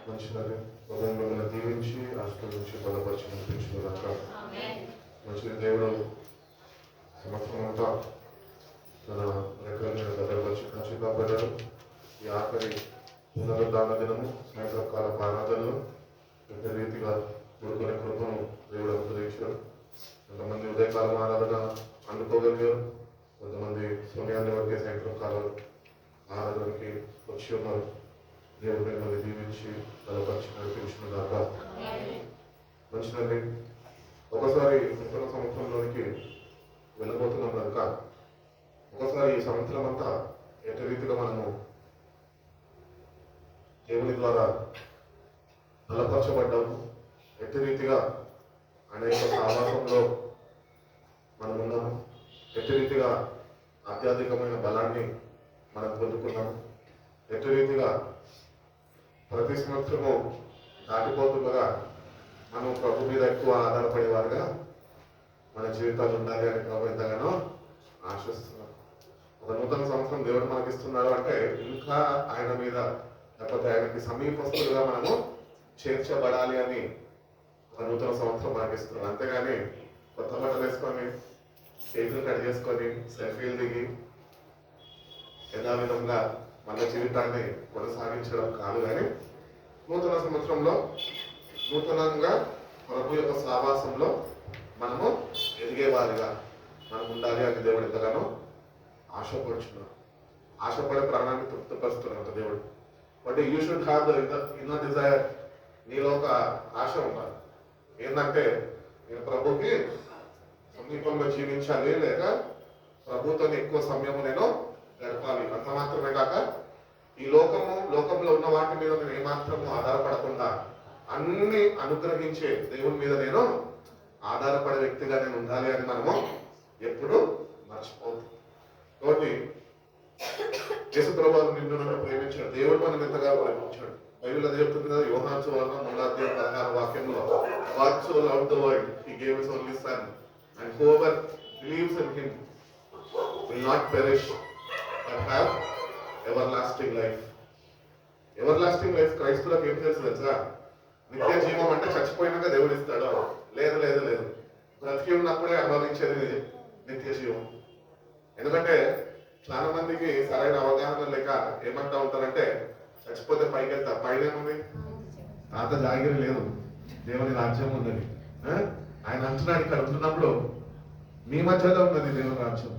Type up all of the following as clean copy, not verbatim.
మంచిదని మిమ్మల్ని దీవించి ఆశీర్వదించి బలపరిచి నడిపించుకున్నాక మంచి దేవుడు సంవత్సరం అంతా తన రెక్కల్ని భద్రపరిచి కాచి కాపాడాడు. ఈ ఆఖరి పునరుద్ధాన దినము సాయంత్రం కాల ఆరాధనలు పెద్ద రీతిగా కూడుకునే కృపను దేవుడు అనుగ్రహించాడు. కొంతమంది ఉదయకాలం ఆరాధన అందుకోగలిగారు, కొంతమంది సమయాన్ని బట్టి సాయంత్రం కాలం ఆరాధనకి వచ్చి ఉన్నారు. దేవుడు మిమ్మల్ని దీవించి బలపరిచి నడిపించిన దాకా మంచిదండి. ఒకసారి నూతన సంవత్సరంలోనికి వెళ్ళబోతున్నాం కనుక ఒకసారి ఈ సంవత్సరం అంతా ఎట్టి రీతిగా మనము దేవుని ద్వారా బలపరచబడ్డాము, ఎట్టి రీతిగా అనేక సావాసంలో మనం ఉన్నాము, ఎట్టి రీతిగా ఆధ్యాత్మికమైన బలాన్ని మనం పొందుకున్నాము, ఎట్టి రీతిగా ప్రతి సంవత్సరము దాటిపోతుండగా మనం ప్రభు మీద ఎక్కువ ఆధారపడేవారుగా మన జీవితాలు ఉండాలి అని ప్రభు ఎంతగానో ఆశిస్తున్నాం. ఒక నూతన సంవత్సరం దేవుడు మనకి ఇస్తున్నాడు అంటే ఇంకా ఆయన మీద లేకపోతే ఆయనకి సమీపస్తులుగా మనము చేర్చబడాలి అని ఒక నూతన సంవత్సరం మనకి ఇస్తున్నాడు. అంతేగాని కొత్త బట్టలు వేసుకొని కేకులు కట్ చేసుకొని సెల్ఫీలు దిగి యథావిధంగా మన జీవితాన్ని కొనసాగించడం కాదు. కానీ నూతన సంవత్సరంలో నూతనంగా ప్రభు యొక్క సహవాసంలో మనము ఎదిగేవారిగా మనం ఉండాలి అని దేవుడు ఎంతగానో ఆశపడుచున్నాడు. ఆశపడే ప్రాణాన్ని తృప్తిపరుస్తున్నాడు దేవుడు. But you should have the inner desire. నీలో ఒక ఆశ ఉండాలి. ఏంటంటే నేను ప్రభుకి సమీపంలో జీవించాలి, లేక ప్రభుతో ఎక్కువ సమయం నేను గడపాలి. అంత మాత్రమే కాక ఈ లోకంలో ఉన్న వాటి మీద నేను ఏమాత్రము ఆధారపడకుండా అన్ని అనుగ్రహించే దేవుని మీద నేను ఆధారపడే వ్యక్తిగా నేను ఉండాలి అని మనము ఎప్పుడు మర్చిపోతుంది. కాబట్టి యేసు ప్రభువు నిన్ను ప్రేమించాడు, దేవుడు మనం ఎంతగా ప్రేమించాడు. బైబిల్ అది చెప్తుంది కదా, యోహాను సువార్త 3:16 వాక్యంలో God so loved the world, he gave his only son, and whoever believes in him will not perish but have everlasting life. Everlasting life క్రైస్తులకు ఏం తెలుసు తెలుసా? నిత్య జీవం అంటే చచ్చిపోయినాక దేవుడు ఇస్తాడు. లేదు లేదు లేదు, బ్రతికి ఉన్నప్పుడే అనుభవించేది నిత్య జీవం. ఎందుకంటే చాలా మందికి సరైన అవగాహన లేక ఏమంటా ఉంటారంటే చచ్చిపోతే పైకి వెళ్తా, పైన ఏముంది? తాత జాగిరి లేదు, దేవుని రాజ్యం ఉన్నది. ఆయన అంటున్నాడు ఇక్కడ ఉంటున్నప్పుడు మీ మధ్యలో ఉన్నది దేవుని రాజ్యం.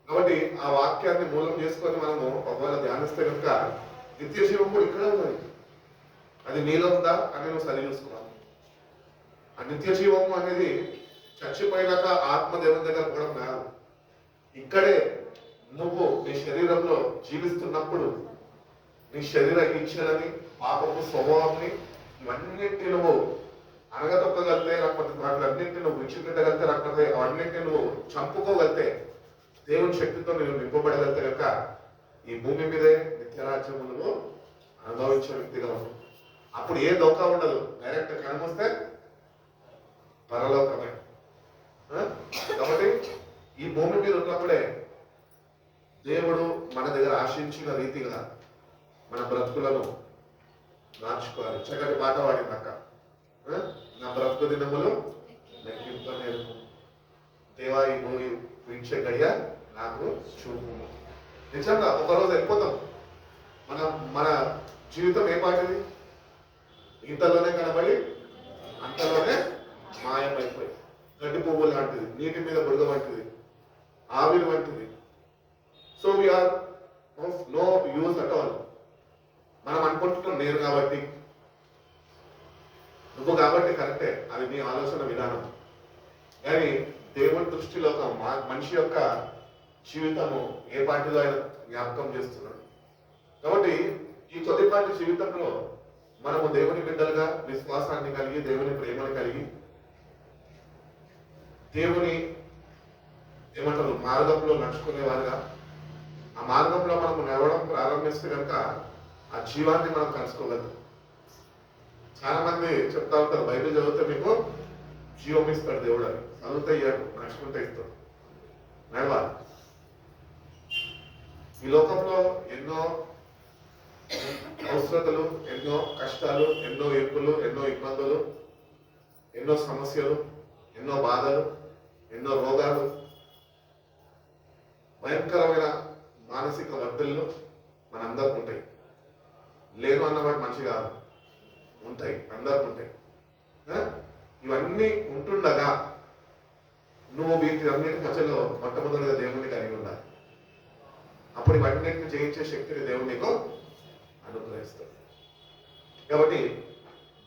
కాబట్టి ఆ వాక్యాన్ని మూలం చేసుకొని మనము ఒకవేళ ధ్యానిస్తే కనుక నిత్య జీవం కూడా ఇక్కడే ఉన్నది. అది నీలో ఉందా అని నువ్వు సరి చూసుకోవాలి. ఆ నిత్య జీవము అనేది చచ్చిపోయినాక ఆత్మ దేవుని దగ్గర కూడా కాదు, ఇక్కడే నువ్వు నీ శరీరంలో జీవిస్తున్నప్పుడు నీ శరీర ఇచ్చలని పాపపు స్వభావాన్ని ఇవన్నింటినీ నువ్వు అనగతొక్కగలితే, లేకపోతే వాటిలన్నింటినీ నువ్వు విడిచిపెట్టగలితే, లేకపోతే అవన్నింటినీ నువ్వు చంపుకోగలితే, దేవుని శక్తితో నేను నింపబడగలితే కనుక ఈ భూమి మీదే నిత్యరాజ్యము నువ్వు అనుభవించే వ్యక్తిగా ఉంటుంది. అప్పుడు ఏ దోకా ఉండదు, డైరెక్ట్ కనమొస్తే పరలోకమే. కాబట్టి ఈ భూమి మీద ఉన్నప్పుడే దేవుడు మన దగ్గర ఆశించిన రీతిగా మన బ్రతుకులను మార్చుకోవాలి. చక్కటి పాట పాడిందక్క, నా బ్రతుకు దినములు లెక్కింపలేదు, దేవా ఈ భూమి వీక్ష గడియ నాకు చూపు. నిజంగా ఒకరోజు వెళ్ళిపోతాం. మన జీవితం ఏ పాటిది? ఇంతలోనే కనబడి అంతలోనే మాయమైపోయి గడ్డి పువ్వు లాంటిది, నీటి మీద బుడగ వంటిది, ఆవిరి వంటిది. So we are of no use at all. మనం అనుకుంటున్నాం నేను కాబట్టి, నువ్వు కాబట్టి కరెక్టే, అది నీ ఆలోచన విధానం. కానీ దేవుని దృష్టిలో ఒక మనిషి యొక్క జీవితము ఏ పాటిలో ఆయన జ్ఞాపకం చేస్తున్నాడు. కాబట్టి ఈ కొద్దిపాటి జీవితంలో మనము దేవుని బిడ్డలుగా విశ్వాసాన్ని కలిగి, దేవుని ప్రేమను కలిగి, దేవుని ఏమంటారు మార్గంలో నడుచుకునేవారుగా, ఆ మార్గంలో మనము నడవడం ప్రారంభిస్తే కనుక ఆ జీవాన్ని మనం కలుసుకోగలం. చాలా మంది చెప్తా ఉంటారు, బైబిల్ చదివితే మీకు జీవం ఇస్తాడు దేవుడు అని. చదివితే ఇయ్యాడు, నడుచుకుంటే ఇస్తాడు. నడవాలి. ఈ లోకంలో ఎన్నో అవసరతలు, ఎన్నో కష్టాలు, ఎన్నో ఇరుకులు, ఎన్నో ఇబ్బందులు, ఎన్నో సమస్యలు, ఎన్నో బాధలు, ఎన్నో రోగాలు, భయంకరమైన మానసిక ఒత్తిళ్ళు మనందరికి ఉంటాయి. లేను అన్నవాడు మనిషి కాదు, ఉంటాయి, అందరికి ఉంటాయి. ఇవన్నీ ఉంటుండగా నువ్వు వీటి అన్నిటి మధ్యలో మొట్టమొదటిగా దేవుణ్ణి కలిగి ఉండాలి. అప్పుడు ఇవన్నిటిని జయించే శక్తిని దేవుడు నీకు అనుగ్రహిస్తాడు. కాబట్టి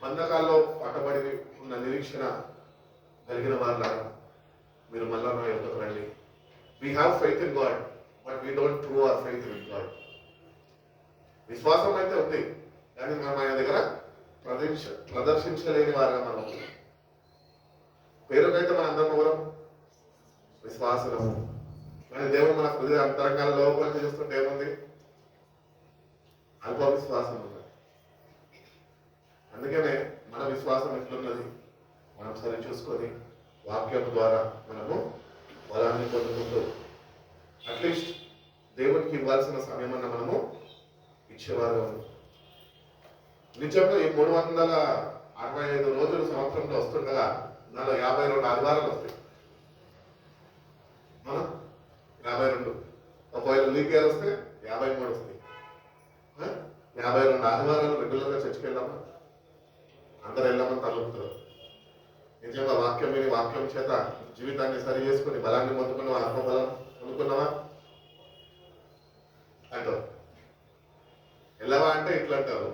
బంధకాల్లో పట్టబడి ఉన్న నిరీక్షణ కలిగిన వాళ్ళ మీరు మళ్ళా నా యొక్కకు రండి. We have faith in God, but we don't prove our faith in God. విశ్వాసం అయితే ఉంది, కానీ మనం ఆయన దగ్గర ప్రదర్శించలేని వారుగా మనం పేరుకైతే మన అందరం ఎవరం విశ్వాసము. కానీ దేవుడు మన హృదయ అంతరంగాల లోపలికి చూస్తుంటే ఏముంది? అల్ప విశ్వాసం ఉంది. అందుకనే మన విశ్వాసం ఎట్లున్నది మనం సరి చూసుకొని వాక్యం ద్వారా మనము బలాన్ని పొందుకుంటూ అట్లీస్ట్ దేవుడికి ఇవ్వాల్సిన సమయం అన్న మనము ఇచ్చేవారు. నిజంగా ఈ 365 రోజులు సంవత్సరంలో వస్తుండగా నాలో 52 ఆదివారాలు వస్తాయి. 52. ఒకవేళ లీప్ ఇయర్ వస్తే 53 వస్తాయి. 52 ఆదివారాలు రెగ్యులర్గా చర్చికి వెళ్దామా? అందరు వెళ్ళామని తలుపుతారు. నిజంగా వాక్యం విని వాక్యం చేత జీవితాన్ని సరి చేసుకుని బలాన్ని పొందుకున్నావా? ఆత్మబలం పొందుకున్నావా అంటారు. వెళ్ళవా అంటే ఇట్లా అంటారు,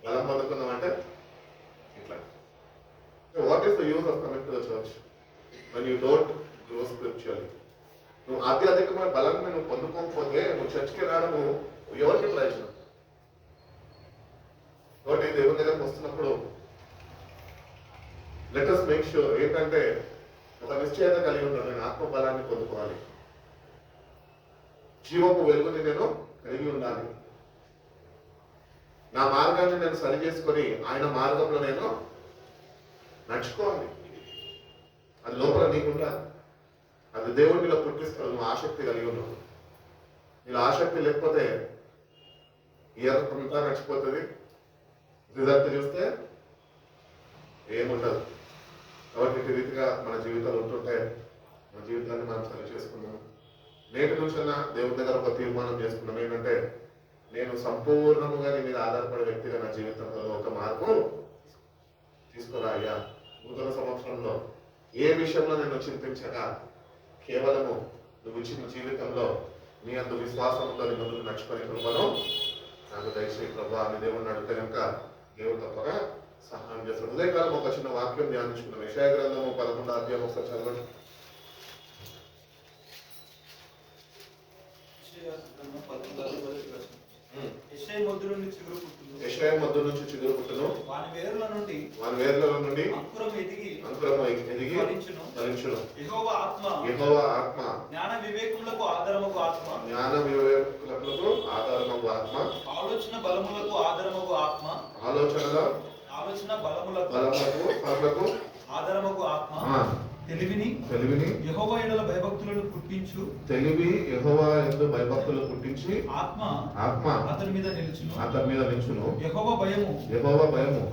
బలం పొందుకున్నామంటే ఇట్లా. What is the use of coming to the church when you don't grow spiritually? నువ్వు ఆధ్యాత్మికమైన బలాన్ని నువ్వు పొందుకోకపోతే నువ్వు చర్చ్కి రావడము ఎవరికి ప్రయోజనం? కాబట్టి దేవుని దగ్గరకు వస్తున్నప్పుడు లెట్ us మేక్ ష్యూర్ ఏంటంటే ఒక నిశ్చయత కలిగి ఉంటాను. నేను ఆత్మ బలాన్ని పొందుకోవాలి, జీవపు వెలుగుని నేను కలిగి ఉండాలి, నా మార్గాన్ని నేను సరి చేసుకొని ఆయన మార్గంలో నేను నడుచుకోవాలి. అది లోపల నీకుండాలి. అది దేవుడు నీలో పుట్టిస్తాడు. నువ్వు ఆసక్తి కలిగి ఉన్నావు. నీలో ఆసక్తి లేకపోతే ఇయర్ అంతా నడిచిపోతుంది, రిజల్ట్ చూస్తే ఏముండదు. కాబట్టి ఈ రీతిగా మన జీవితాలు ఉంటుంటే మన జీవితాన్ని మనం సరి చేసుకున్నాం. నేటి నుంచైనా దేవుని దగ్గర ఒక తీర్మానం చేసుకున్నాం ఏంటంటే నేను సంపూర్ణముగా నీ మీద ఆధారపడే వ్యక్తిగా నా జీవితంలో ఒక మార్పు తీసుకురా అయ్యా. నూతన సంవత్సరంలో ఏ విషయంలో నేను చింతించగా కేవలము నువ్వు ఇచ్చిన జీవితంలో నీ అందు విశ్వాసంతో నీ ముందుకు నడుచుకొని కృపను నాకు దయచేయి ప్రభా అని దేవుడిని అడిగితే కనుక దేవుడు తప్పగా సహాయం చేస్తాడు. ఉదయకాలం ఒక చిన్న వాక్యం ధ్యానించుకున్నాం. యెషయా గ్రంథము 11వ అధ్యాయం ఒకసారి చదవండి. యెషయా మొద్దు నుంచి చిగురు పుట్టును, వాని వేర్ల నుండి అంకురం ఎదిగి ఫలించును. యెహోవా ఆత్మ జ్ఞాన వివేకములకు ఆధారమగు ఆత్మ ఆలోచన బలములకు ఆధారమగు ఆత్మ తెలివిని యెహోవా యందు భయభక్తులను పుట్టించు. యెహోవా యందు భయభక్తులు పుట్టించి ఆత్మ అతని మీద నిలుచును. యెహోవా భయము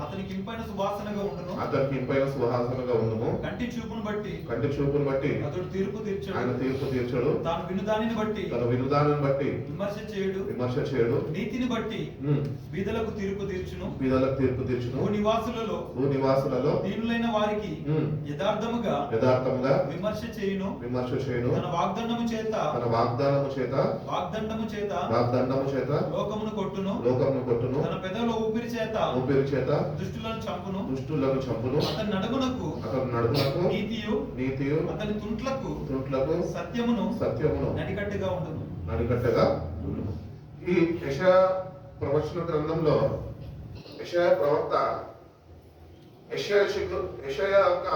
అతనికి ఇంపైన సువాసనగా ఉండును. కంటి చూపును బట్టి అతడు తీర్పు తీర్చడు. తాను వినుదానిని బట్టి విమర్శ చేయడు. నీతిని బట్టి బీదలకు తీర్పు తీర్చును. భూనివాసులలో దీనులైన వారికి యథార్థముగా విమర్శ చేయును. తన వాగ్దండము చేత లోకమును కొట్టును. తన పెదవుల ఊపిరి చేత దుష్టులను చంపును. అతని నడుమునకు నీతియు అతని తుంట్లకు సత్యమును నడికట్టుగా ఉండును. ఈ యెషయా ప్రవచన గ్రంథంలో యెషయా ప్రవక్త యెషయా యొక్క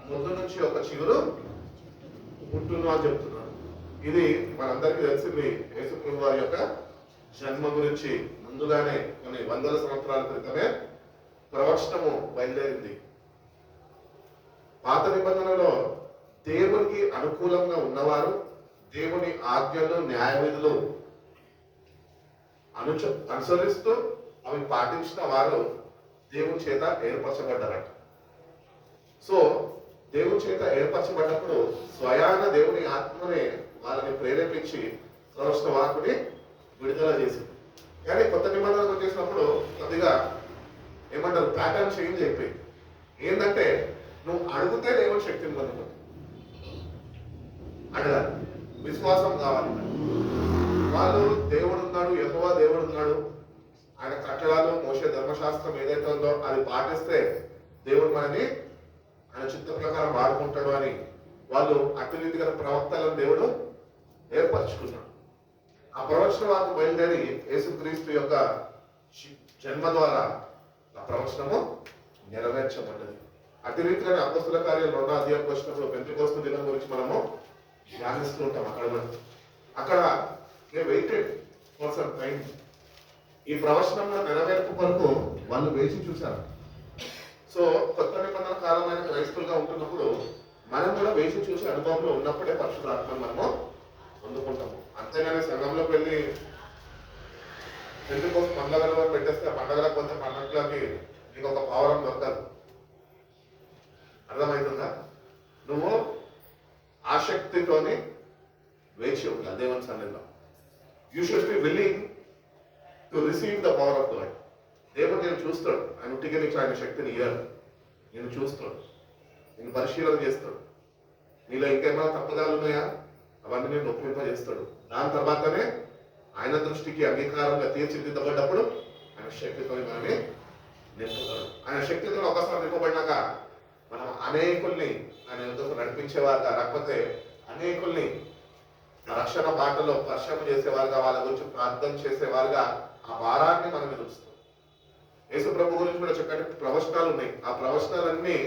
ముందు నుంచి ఒక చిగురు పుట్టును అని చెప్తున్నాడు. ఇది మనందరికీ తెలిసింది. యేసుప్రభు వారి యొక్క జన్మ గురించి ముందుగానే కొన్ని వందల సంవత్సరాల క్రితమే ప్రవచనము బయలుదేరింది. పాత నిబంధనలో దేవునికి అనుకూలంగా ఉన్నవారు, దేవుని ఆజ్ఞలు న్యాయ విధులు అనుసరిస్తూ అవి పాటించిన వారు దేవుని చేత ఏర్పరచబడ్డారట. సో దేవుని చేత ఏర్పరచబడ్డప్పుడు స్వయాన దేవుని ఆత్మనే వాళ్ళని ప్రేరేపించి ప్రవచన వాక్కుని విడుదల చేసింది. కానీ కొత్త నిబంధనకు వచ్చేసినప్పుడు కొద్దిగా ఏమంటారు, ప్యాటర్న్ చేంజ్ అయిపోయింది. ఏంటంటే నువ్వు అడిగితే దేవుని శక్తిని పొందుతుంది. అడగాలి, విశ్వాసం కావాలి. వాళ్ళు దేవుడు ఉన్నాడు, యెహోవా దేవుడు ఉన్నాడు, ఆయన కట్టడాలు మోసే ధర్మశాస్త్రం ఏదైతే ఉందో అది పాటిస్తే దేవుడు మనని ఆయన చిత్త ప్రకారం వాడుకుంటాడు అని వాళ్ళు అటు రీతి గల ప్రవక్తలను దేవుడు ఏర్పరచుకున్నాడు. ఆ ప్రవచన వాకు బయలుదేరి యేసుక్రీస్తు యొక్క జన్మ ద్వారా ఆ ప్రవచనము నెరవేర్చబడ్డది. అటు రీతిగానే అపొస్తలుల కార్యాలు 2వ అధ్యాయానికి వచ్చినప్పుడు పెంతెకోస్తు దినం గురించి మనము ధ్యానిస్తూ ఉంటాం. అక్కడ వెయిటెడ్ ఫర్ సమ్ టైం. ఈ ప్రవచనంలో నెరవేర్పు కొరకు వాళ్ళు వేచి చూశారు. సో కొత్త నిబంధన కాలమైన క్రైస్తవులుగా ఉంటున్నప్పుడు మనం కూడా వేచి చూసే అనుభవంలో ఉన్నప్పుడే పరిశుద్ధాత్మను మనము పొందుకుంటాము. అంతేగాని సంఘంలోకి వెళ్ళి ఎందుకు పండగలు పెట్టేస్తే పండగలకు కొంత పండగలకి నీకు ఒక పావురం దొరకదు. అర్థమవుతుందా? నువ్వు ఆసక్తితోని వేచి ఉండాలి దేవుని సన్నిధిలో. You should be willing to receive the power of God. దేవుడు నేను చూస్తాడు, ఆయన ఉట్టిగా నీకు ఆయన శక్తిని ఇయ్యాడు. నేను చూస్తాడు, నేను పరిశీలన చేస్తాడు. నీలో ఇంకేమైనా తప్పుదాలు ఉన్నాయా అవన్నీ నేను ఒప్పింపజేస్తాడు. దాని తర్వాతనే ఆయన దృష్టికి అంగీకారంగా తీర్చిదిద్దబడ్డప్పుడు ఆయన శక్తితో మనల్ని నింపుతాడు. ఆయన శక్తితో ఒకసారి నింపబడినాక మనం అనేకుల్ని ఆయన ఎందుకు నడిపించేవారుగా, లేకపోతే అనేకుల్ని రక్షణ బాటలో పరిశ్రమ చేసేవారుగా, వాళ్ళ గురించి ప్రార్థన చేసేవారుగా ఆ భారాన్ని మనం ఎదురుస్తాం. యేసు ప్రభు గురించి కూడా చక్కటి ప్రవచనాలు ఉన్నాయి. ఆ ప్రవచనాలన్నీ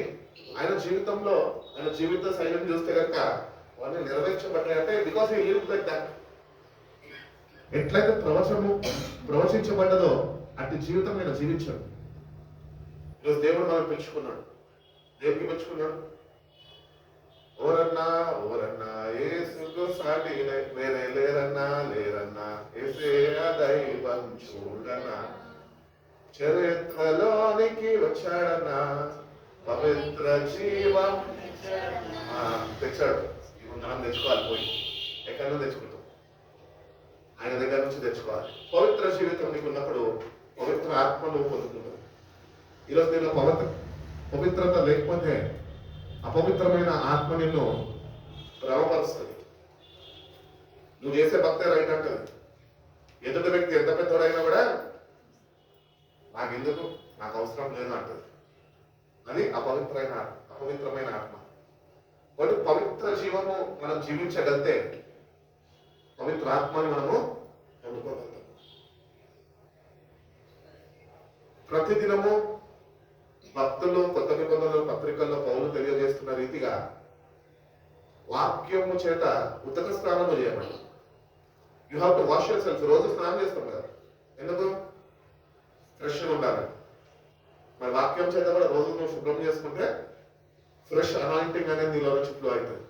ఆయన జీవితంలో ఆయన జీవిత శైలిని చూస్తే కనుక అవన్నీ నెరవేర్చబడ్డాయంటే because he lived like that. ఎట్లయితే ప్రవచించబడ్డదో అట్టి జీవితం ఆయన జీవించాడు. ఈరోజు దేవుడు మనం పిలుచుకున్నాడు. దేవుడికి పిలుచుకున్నాడు. ఓరన్నా ఓరన్నా యేసుకు సాటి వేరే లేరన్నా లేరన్నా యేసే దైవం చూడన్నా, చరిత్రలోనికి వచ్చాడన్నా, పవిత్ర జీవం తెచ్చాడు. ఇప్పుడు మనం తెచ్చుకోవాలి. పోయి ఎక్కడి నుంచి తెచ్చుకుంటాం? ఆయన దగ్గర నుంచి తెచ్చుకోవాలి. పవిత్ర జీవితం నీకు ఉన్నప్పుడు పవిత్ర ఆత్మను పొందుకుంటావు. ఈరోజు నేను పవిత్రత లేకపోతే అపవిత్రమైన ఆత్మ నిన్ను భ్రమపరుస్తుంది. నువ్వు చేసే భక్తే రైట్ అంటది. ఎదుటి వ్యక్తి ఎంత పెద్దోడైనా కూడా నాకెందుకు, నాకు అవసరం లేదు అంటది. అది అపవిత్రమైన ఆత్మ. కాబట్టి పవిత్ర జీవము మనం జీవించగలిగితే పవిత్ర ఆత్మని మనము పొందుకోగలుగుతాం. ప్రతిదినము భక్తులు కొత్త నిబంధనల పత్రికల్లో పౌలు తెలియజేస్తున్న రీతిగా వాక్యము చేత ఉతక స్నానము చేయమని. You have to wash your self. రోజు స్నానం చేస్తాం కదా, ఎందుకు? ఫ్రెష్గా ఉండాలి. మరి వాక్యం చేత కూడా రోజు నువ్వు శుభ్రం చేసుకుంటే ఫ్రెష్ అనాయింటింగ్ అనేది నీలో నుంచి ఫ్లో అవుతుంది.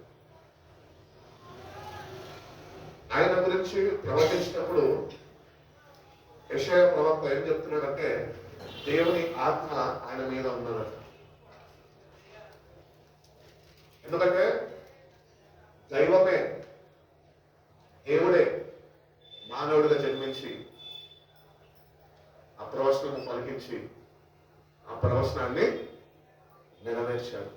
ఆయన గురించి ప్రవచించినప్పుడు యెషయా ప్రవక్త ఏం చెప్తున్నాడంటే దేవుని ఆత్మ ఆయన మీద ఉన్నదట. ఎందుకంటే దైవమే, దేవుడే మానవుడిగా జన్మించి ఆ ప్రవచనము పలికించి ఆ ప్రవచనాన్ని నెరవేర్చాడు.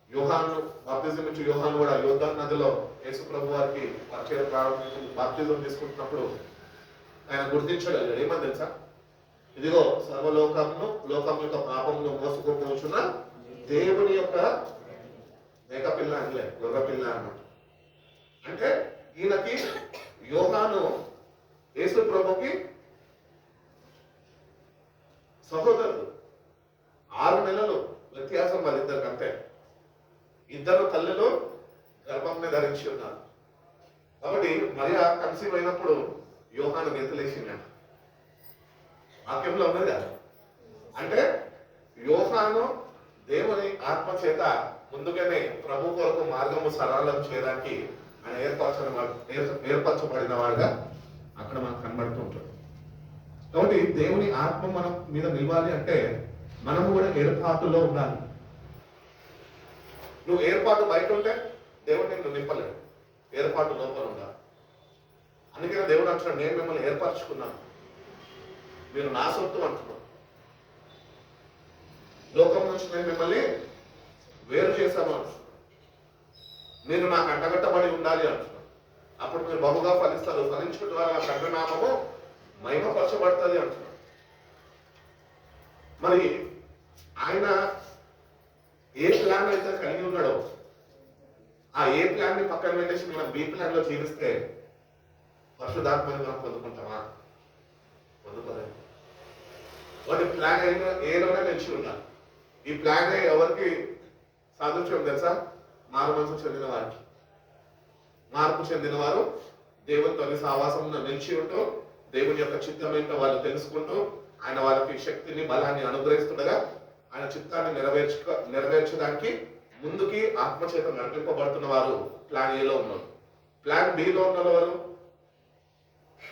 యోహాను బాప్తిజం ఇచ్చి యోహాను కూడా యోర్దాను నదిలో యేసు ప్రభు వారికి పరిచయం బాప్తిజం తీసుకుంటున్నప్పుడు ఆయన గుర్తించగలిగాడు. ఏమని తెలుసా? ఇదిగో లోకం యొక్క పాపమును మోసుకుపోచున్న దేవుని యొక్క మేకపిల్ల అనలే, గొర్రెపిల్ల అన్నమాట. అంటే ఈయనకి యోహాను యేసు ప్రభుకి సహోదరుడు. 6 నెలలు వ్యత్యాసం వాళ్ళిద్దరికి. అంతే, ఇద్దరు తల్లులు గర్భంని ధరించి ఉన్నారు. కాబట్టి మరియా కన్సీవ్ అయినప్పుడు యోహాను గెంతులేసిందంట. వాక్యంలో ఉన్నది కదా. అంటే యోహాను దేవుని ఆత్మ చేత ముందుగానే ప్రభు కొరకు మార్గము సరళం చేయడానికి ఆయన ఏర్పరచబడిన వాడుగా అక్కడ మనకు కనబడుతూ ఉంటాడు. కాబట్టి దేవుని ఆత్మ మనం మీద నిలవాలి అంటే మనము కూడా ఏర్పాటులో ఉండాలి. నువ్వు ఏర్పాటు బయట ఉంటే దేవుడు నేను నింపలేడు, ఏర్పాటు లోపల ఉండాలి. అందుకనే దేవుడు అంటున్నాడు, నేను మిమ్మల్ని ఏర్పరచుకున్నాను, మీరు నా సొత్తు అంటున్నాను. లోకం నుంచి నేను మిమ్మల్ని వేరు చేశాను అంటున్నాను. మీరు నాకు అంటగట్టబడి ఉండాలి అంటున్నాను. అప్పుడు మీరు బహుగా ఫలిస్తారు, ఫలించడం ద్వారా నా తండ్రి నామము మహిమపరచబడుతుంది అంటున్నాడు. మరి ఆయన ఏ ప్లాన్ అయితే కలిగి ఉన్నాడో ఆ ఏ ప్లాన్ ని పక్కన పెట్టేసి మనం బి ప్లాన్ లో జీవిస్తే పరిశుద్ధాత్మని మనం పొందుకుంటామా? పొందుకోలేదు. వాటి ప్లాన్ ఏలోనే నిలిచి ఉండాలి. ఈ ప్లాన్ ఎవరికి సాదృశ్యం తెలుసా? మారు మనసు చెందిన వారికి. మార్పు చెందిన వారు దేవునితో సావాసంలో నిలిచి ఉంటూ దేవుని యొక్క చిత్తం ఏంటో వాళ్ళు తెలుసుకుంటూ ఆయన వాళ్ళకి శక్తిని బలాన్ని అనుగ్రహిస్తుండగా ఆయన చిత్తాన్ని నెరవేర్చడానికి ముందుకి ఆత్మచేత నడిపింపబడుతున్న వారు ప్లాన్ ఏలో ఉన్నారు. ప్లాన్ బిలో ఉన్న వారు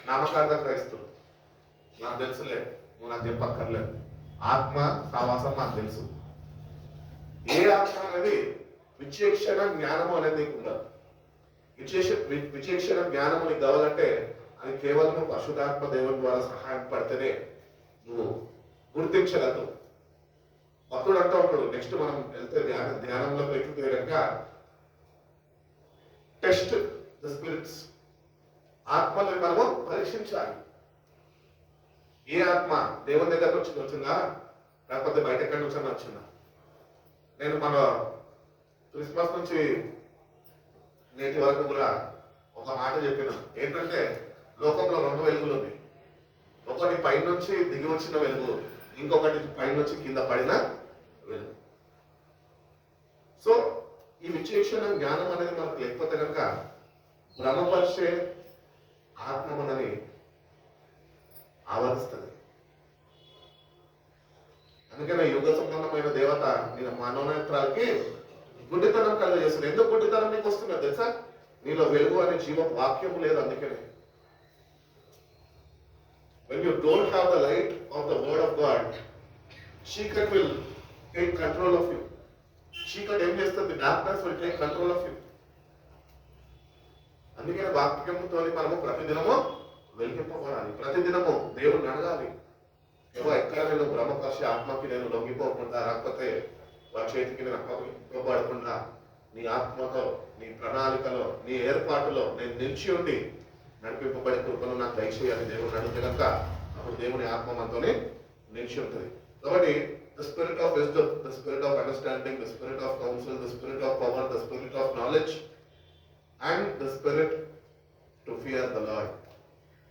నామకార్థ క్రైస్తులు. నాకు తెలుసులే, నువ్వు నాకు చెప్పక్కర్లేదు, ఆత్మ సావాసం నాకు తెలుసు. ఏ ఆత్మ అనేది విచక్షణ జ్ఞానము అనేది నీకు ఉండదు. విచక్షణ జ్ఞానము నీకు కావాలంటే అది కేవలం పరిశుద్ధాత్మ దేవుని ద్వారా సహాయం పడితేనే నువ్వు గుర్తించగలవు. భక్తుడు అంటూ ఉంటాడు, నెక్స్ట్ మనం వెళ్తే ధ్యానంలో ఎక్కితే కనుక టెస్ట్ ద స్పిరిట్స్, ఆత్మలను మనము పరీక్షించాలి. ఏ ఆత్మ దేవుని దగ్గరకు వచ్చిందా లేకపోతే బయట ఎక్కడి నుంచి వచ్చిందా? నేను మన క్రిస్మస్ నుంచి నేటి వరకు కూడా ఒక మాట చెప్పిన ఏంటంటే, లోకంలో 2 వెలుగులు ఉన్నాయి. ఒకటి పైనుంచి దిగి వచ్చిన వెలుగు, ఇంకొకటి పైనుంచి కింద పడిన వెలుగు. సో ఈ విచక్షణ జ్ఞానం అనేది మనకు లేకపోతే కనుక భ్రమపరిచే ఆత్మ మనని ఆవరిస్తుంది. అందుకనే యుగ సంబంధమైన దేవత నేను మనోనేత్రాలకి గుడ్డితనం కలుగజేస్తుంది. ఎందుకు గుడ్డితనం నీకు వస్తున్నది తెలుసా? నీలో వెలుగు అనే జీవ వాక్యము లేదు. అందుకనే when you don't have the light of the word of God, secret will take control of you. Secret ఏం చేస్తుంది? darkness will take control of you. అందుకనే వాక్యముతో మనము ప్రతిదినము వెలిగింపబడాలి. ప్రతిదినము దేవుడిని అడగాలి, ఎక్కడ నేను బ్రహ్మపరిచే ఆత్మకి నేను లొంగిపోకుండా, రాకపోతే వారి చేతికి నేను అప్పగింపబడకుండా నీ ఆత్మతో, నీ ప్రణాళికలో, నీ ఏర్పాటులో నేను నిలిచి ఉండి నడిపింపబడే కృపను నాకు దయచేయాలి దేవుడిని అడిగితే కనుక అప్పుడు దేవుని ఆత్మ మనతోనే నిలిచి ఉంటుంది. కాబట్టి the spirit of wisdom, the spirit of understanding, the spirit of council, the spirit of power, the spirit of knowledge and the spirit to fear the lord.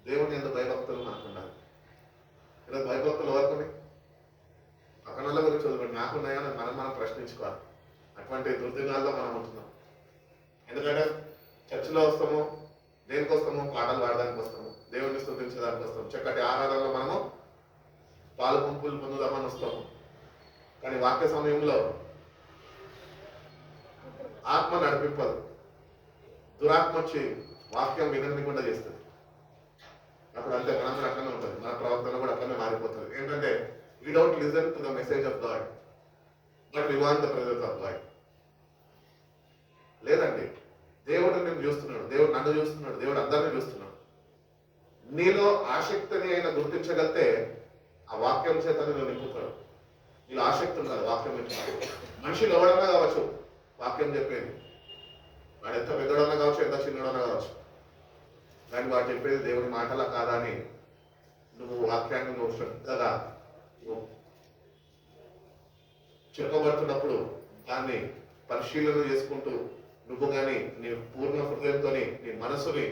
దేవుని ఎంత భయభక్తులు మనకు ఉండాలి. ఇలా భయభక్తులు ఎవరికి పక్కనల గురించి చదువుకోండి, నాకున్నాయా మనం ప్రశ్నించుకోవాలి. అటువంటి దుర్దినాల్లో మనం ఉంటున్నాం. ఎందుకంటే చర్చిలో వస్తాము, దేనికి వస్తాము? పాటలు పాడడానికి వస్తాము, దేవుడిని స్తుతించడానికి వస్తాము, చక్కటి ఆరాధనలో మనము పాలు పంపులు పొందుదామని వస్తాము. కానీ వాక్య సమయంలో ఆత్మ నడిపింపదు, దురాత్మ వచ్చి వాక్యం వినకుండా చేస్తుంది. అప్పుడు అంతే, మనందరూ అట్లనే ఉంటుంది, మన ప్రవర్తన కూడా అట్లనే మారిపోతుంది. ఏంటంటే we don't listen to the message of God, but we want the presence of God. లేదండి, దేవుడు నేను చూస్తున్నాడు, దేవుడు నన్ను చూస్తున్నాడు, దేవుడు అందరినీ చూస్తున్నాడు. నీలో ఆసక్తిని అయినా గుర్తించగలితే ఆ వాక్యం చేత నేను నింపుతాడు. నీలో ఆసక్తి ఉండాలి వాక్యం నుంచి. మనిషిలో ఎవడన్నా కావచ్చు వాక్యం చెప్పేది, వాడు ఎంత పెద్దడన్నా కావచ్చు, ఎంత చిన్నడన్నా కావచ్చు, కానీ వాడు చెప్పేది దేవుని మాటలా కాదా అని నువ్వు వాక్యాన్ని నువ్వు శ్రద్ధగా చెప్పబడుతున్నప్పుడు దాన్ని పరిశీలన చేసుకుంటూ నువ్వు కానీ నీ పూర్ణ హృదయంతో నీ మనసుని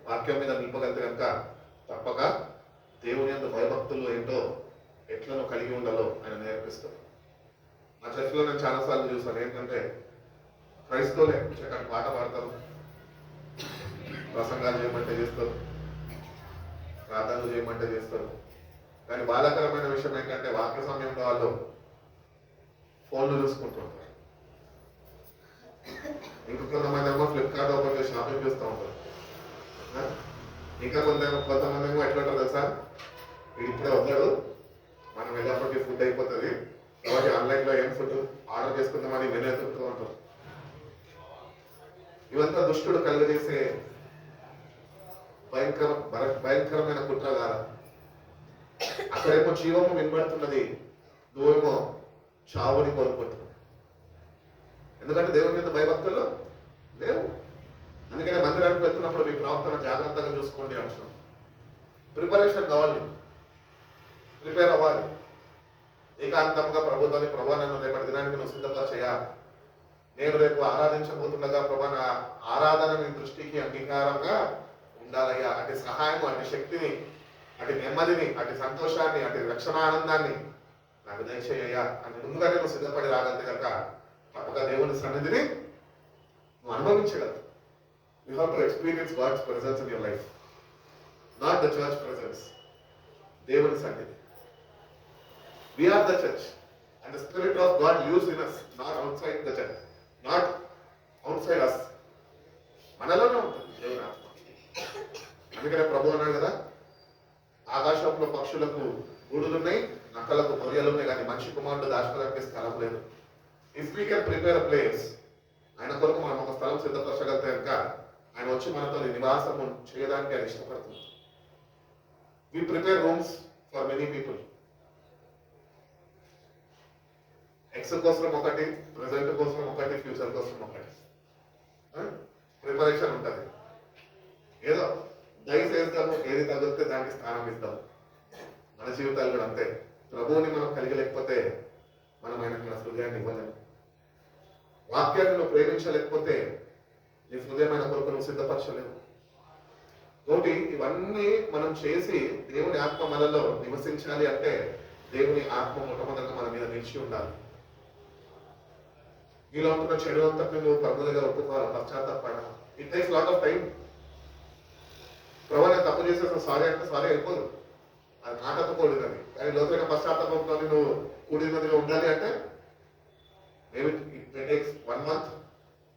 వాక్యం మీద నింపగలిగితే కనుక తప్పక దేవుని యొక్క భయభక్తులు ఏంటో ఎట్లను కలిగి ఉండాలో ఆయన నేర్పిస్తాడు. మా చర్చలో నేను చాలాసార్లు చూసాను, ఏంటంటే క్రైస్తవులే చక్కటి పాట పాడతారు, ప్రసంగాలు చేయమంటే చేస్తారు, ప్రార్థనలు చేయమంటే చేస్తారు. కానీ బాధాకరమైన విషయం ఏంటంటే వాక్య సమయంలో వాళ్ళు ఫోన్లు చూసుకుంటుంటారు. ఇంకా కొంతమంది ఏమో ఫ్లిప్కార్ట్ ఓపెన్ చేసి షాపింగ్ చేస్తూ ఉంటారు. ఇంకా కొంతమంది ఏమో ఎట్లా ఉంటారు తెలుసా, వీడు ఇప్పుడే వద్దాడు, మనం వెళ్ళేప్పటికీ ఫుడ్ అయిపోతుంది కాబట్టి ఆన్లైన్లో ఏం ఫుడ్ ఆర్డర్ చేసుకుందామని మెనూ ఎత్తుకుంటూ ఉంటారు. ఇవంతా దుష్టుడు కలుగజేసే భయంకరమైన కుట్ర కాదా? అక్కడేమో జీవము వినబడుతున్నది, నువ్వేమో చావుని కోరుకుంటున్నావు. ఎందుకంటే దేవుని మీద భయభక్తులు లేవు. అందుకనే మందిరానికి వెళ్తున్నప్పుడు మీ ప్రవర్తన జాగ్రత్తగా చూసుకోండి అంటున్నాం. ప్రిపరేషన్ కావాలి, ప్రిపేర్ అవ్వాలి. ఏకాంతంగా ప్రభుత్వాన్ని ప్రభా నన్ను రేపటి దినానికి నువ్వు సిద్ధంగా చేయాలి. నేను రేపు ఆరాధించబోతుండగా ప్రభా నా ఆరాధన నీ దృష్టికి అంగీకారంగా ఉండాలయ్యా. అటు సహాయం, అటు శక్తిని, అటు నెమ్మదిని, అటు సంతోషాన్ని, అటు రక్షణ ఆనందాన్ని నాకు దయచేయ్యా అని ముందుగానే నువ్వు సిద్ధపడి రాగలితే కనుక తప్పక దేవుని సన్నిధిని నువ్వు అనుభవించగలవు. You have to experience God's presence in your life, not the church presence. దేవుని సన్నిధి. We are the church and the Spirit of God lives in us, not outside the church, not outside us. మనలోనే ఉంటుంది దేవుని ఆత్మ. అందుకనే ప్రభు అన్నాడు కదా, ఆకాశంలో పక్షులకు గూడులు ఉన్నాయి, నక్కలకు పొరియలు ఉన్నాయి, కానీ మనిషి కుమారుడు దాచుకోవడానికి స్థలం లేదు. If we can prepare a place, ఆయన కొరకు మనం ఒక స్థలం సిద్ధపరచగలితే కనుక ఆయన వచ్చి మనతో నివాసం చేయడానికి ఆయన ఇష్టపడుతుంది. We prepare rooms for many people. X కోసం ఒకటి, ప్రెజెంట్ కోసం ఒకటి, ఫ్యూచర్ కోసం ఒకటి ప్రిపరేషన్ ఉంటుంది. ఏదో దయచేస్తాము, ఏది తగిలితే దానికి స్థానం ఇస్తాము. మన జీవితాలు కూడా అంతే. ప్రభువుని మనం కలిగలేకపోతే మనం ఆయనకు మన హృదయాన్ని ఇవ్వలేము. వాక్యాన్ని నువ్వు ప్రేమించలేకపోతే నీ హృదయమైన కొరకు నువ్వు సిద్ధపరచలేవు. కాబట్టి ఇవన్నీ మనం చేసి దేవుని ఆత్మ మనలో నివసించాలి అంటే దేవుని ఆత్మ మొట్టమొదటిగా మన మీద నిలిచి ఉండాలి. నీలో ఉంటున్న చెడు అంతటిని నువ్వు ప్రభు దగ్గర ఒప్పుకోవాలి, పశ్చాత్తాపడాలి. It takes lot of time. ప్రభు నేను తప్పు చేసేసిన సారీ అంటే సారీ అయిపోదు, అది నాటకపోదు. కానీ లోతైన పశ్చాత్తాపంతో నువ్వు కూడినదిగా ఉండాలి అంటే maybe it takes 1 month,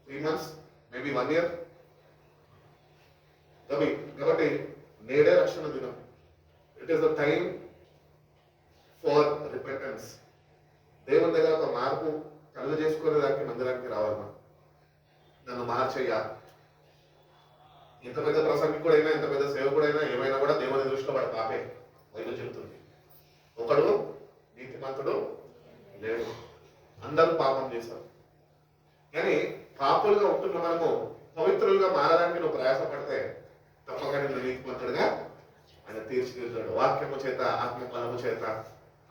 3 months, maybe 1 year. కాబట్టి నేడే రక్షణ దినం. It is the time for repentance. దేవుని దగ్గర ఒక మార్పు కలుగు చేసుకునే దానికి మందిరానికి రావాలన్నా, నన్ను మార్చేయ్యా. ఎంత పెద్ద ప్రసంగికుడైనా, ఎంత పెద్ద సేవకుడైనా, ఏమైనా కూడా దేవుని దృష్టిలో వాడు పాపే. బైబిల్ చెబుతుంది, ఒకడు నీతిమంతుడు లేడు, అందరూ పాపం చేశారు. కానీ పాపులుగా ఉంటున్న మనము పవిత్రులుగా మారడానికి నువ్వు ప్రయాసపడితే తప్పక నిన్ను నీతిమంతుడుగా ఆయన తీర్చిదిద్దాడు. వాక్యము చేత, ఆత్మ బలము చేత,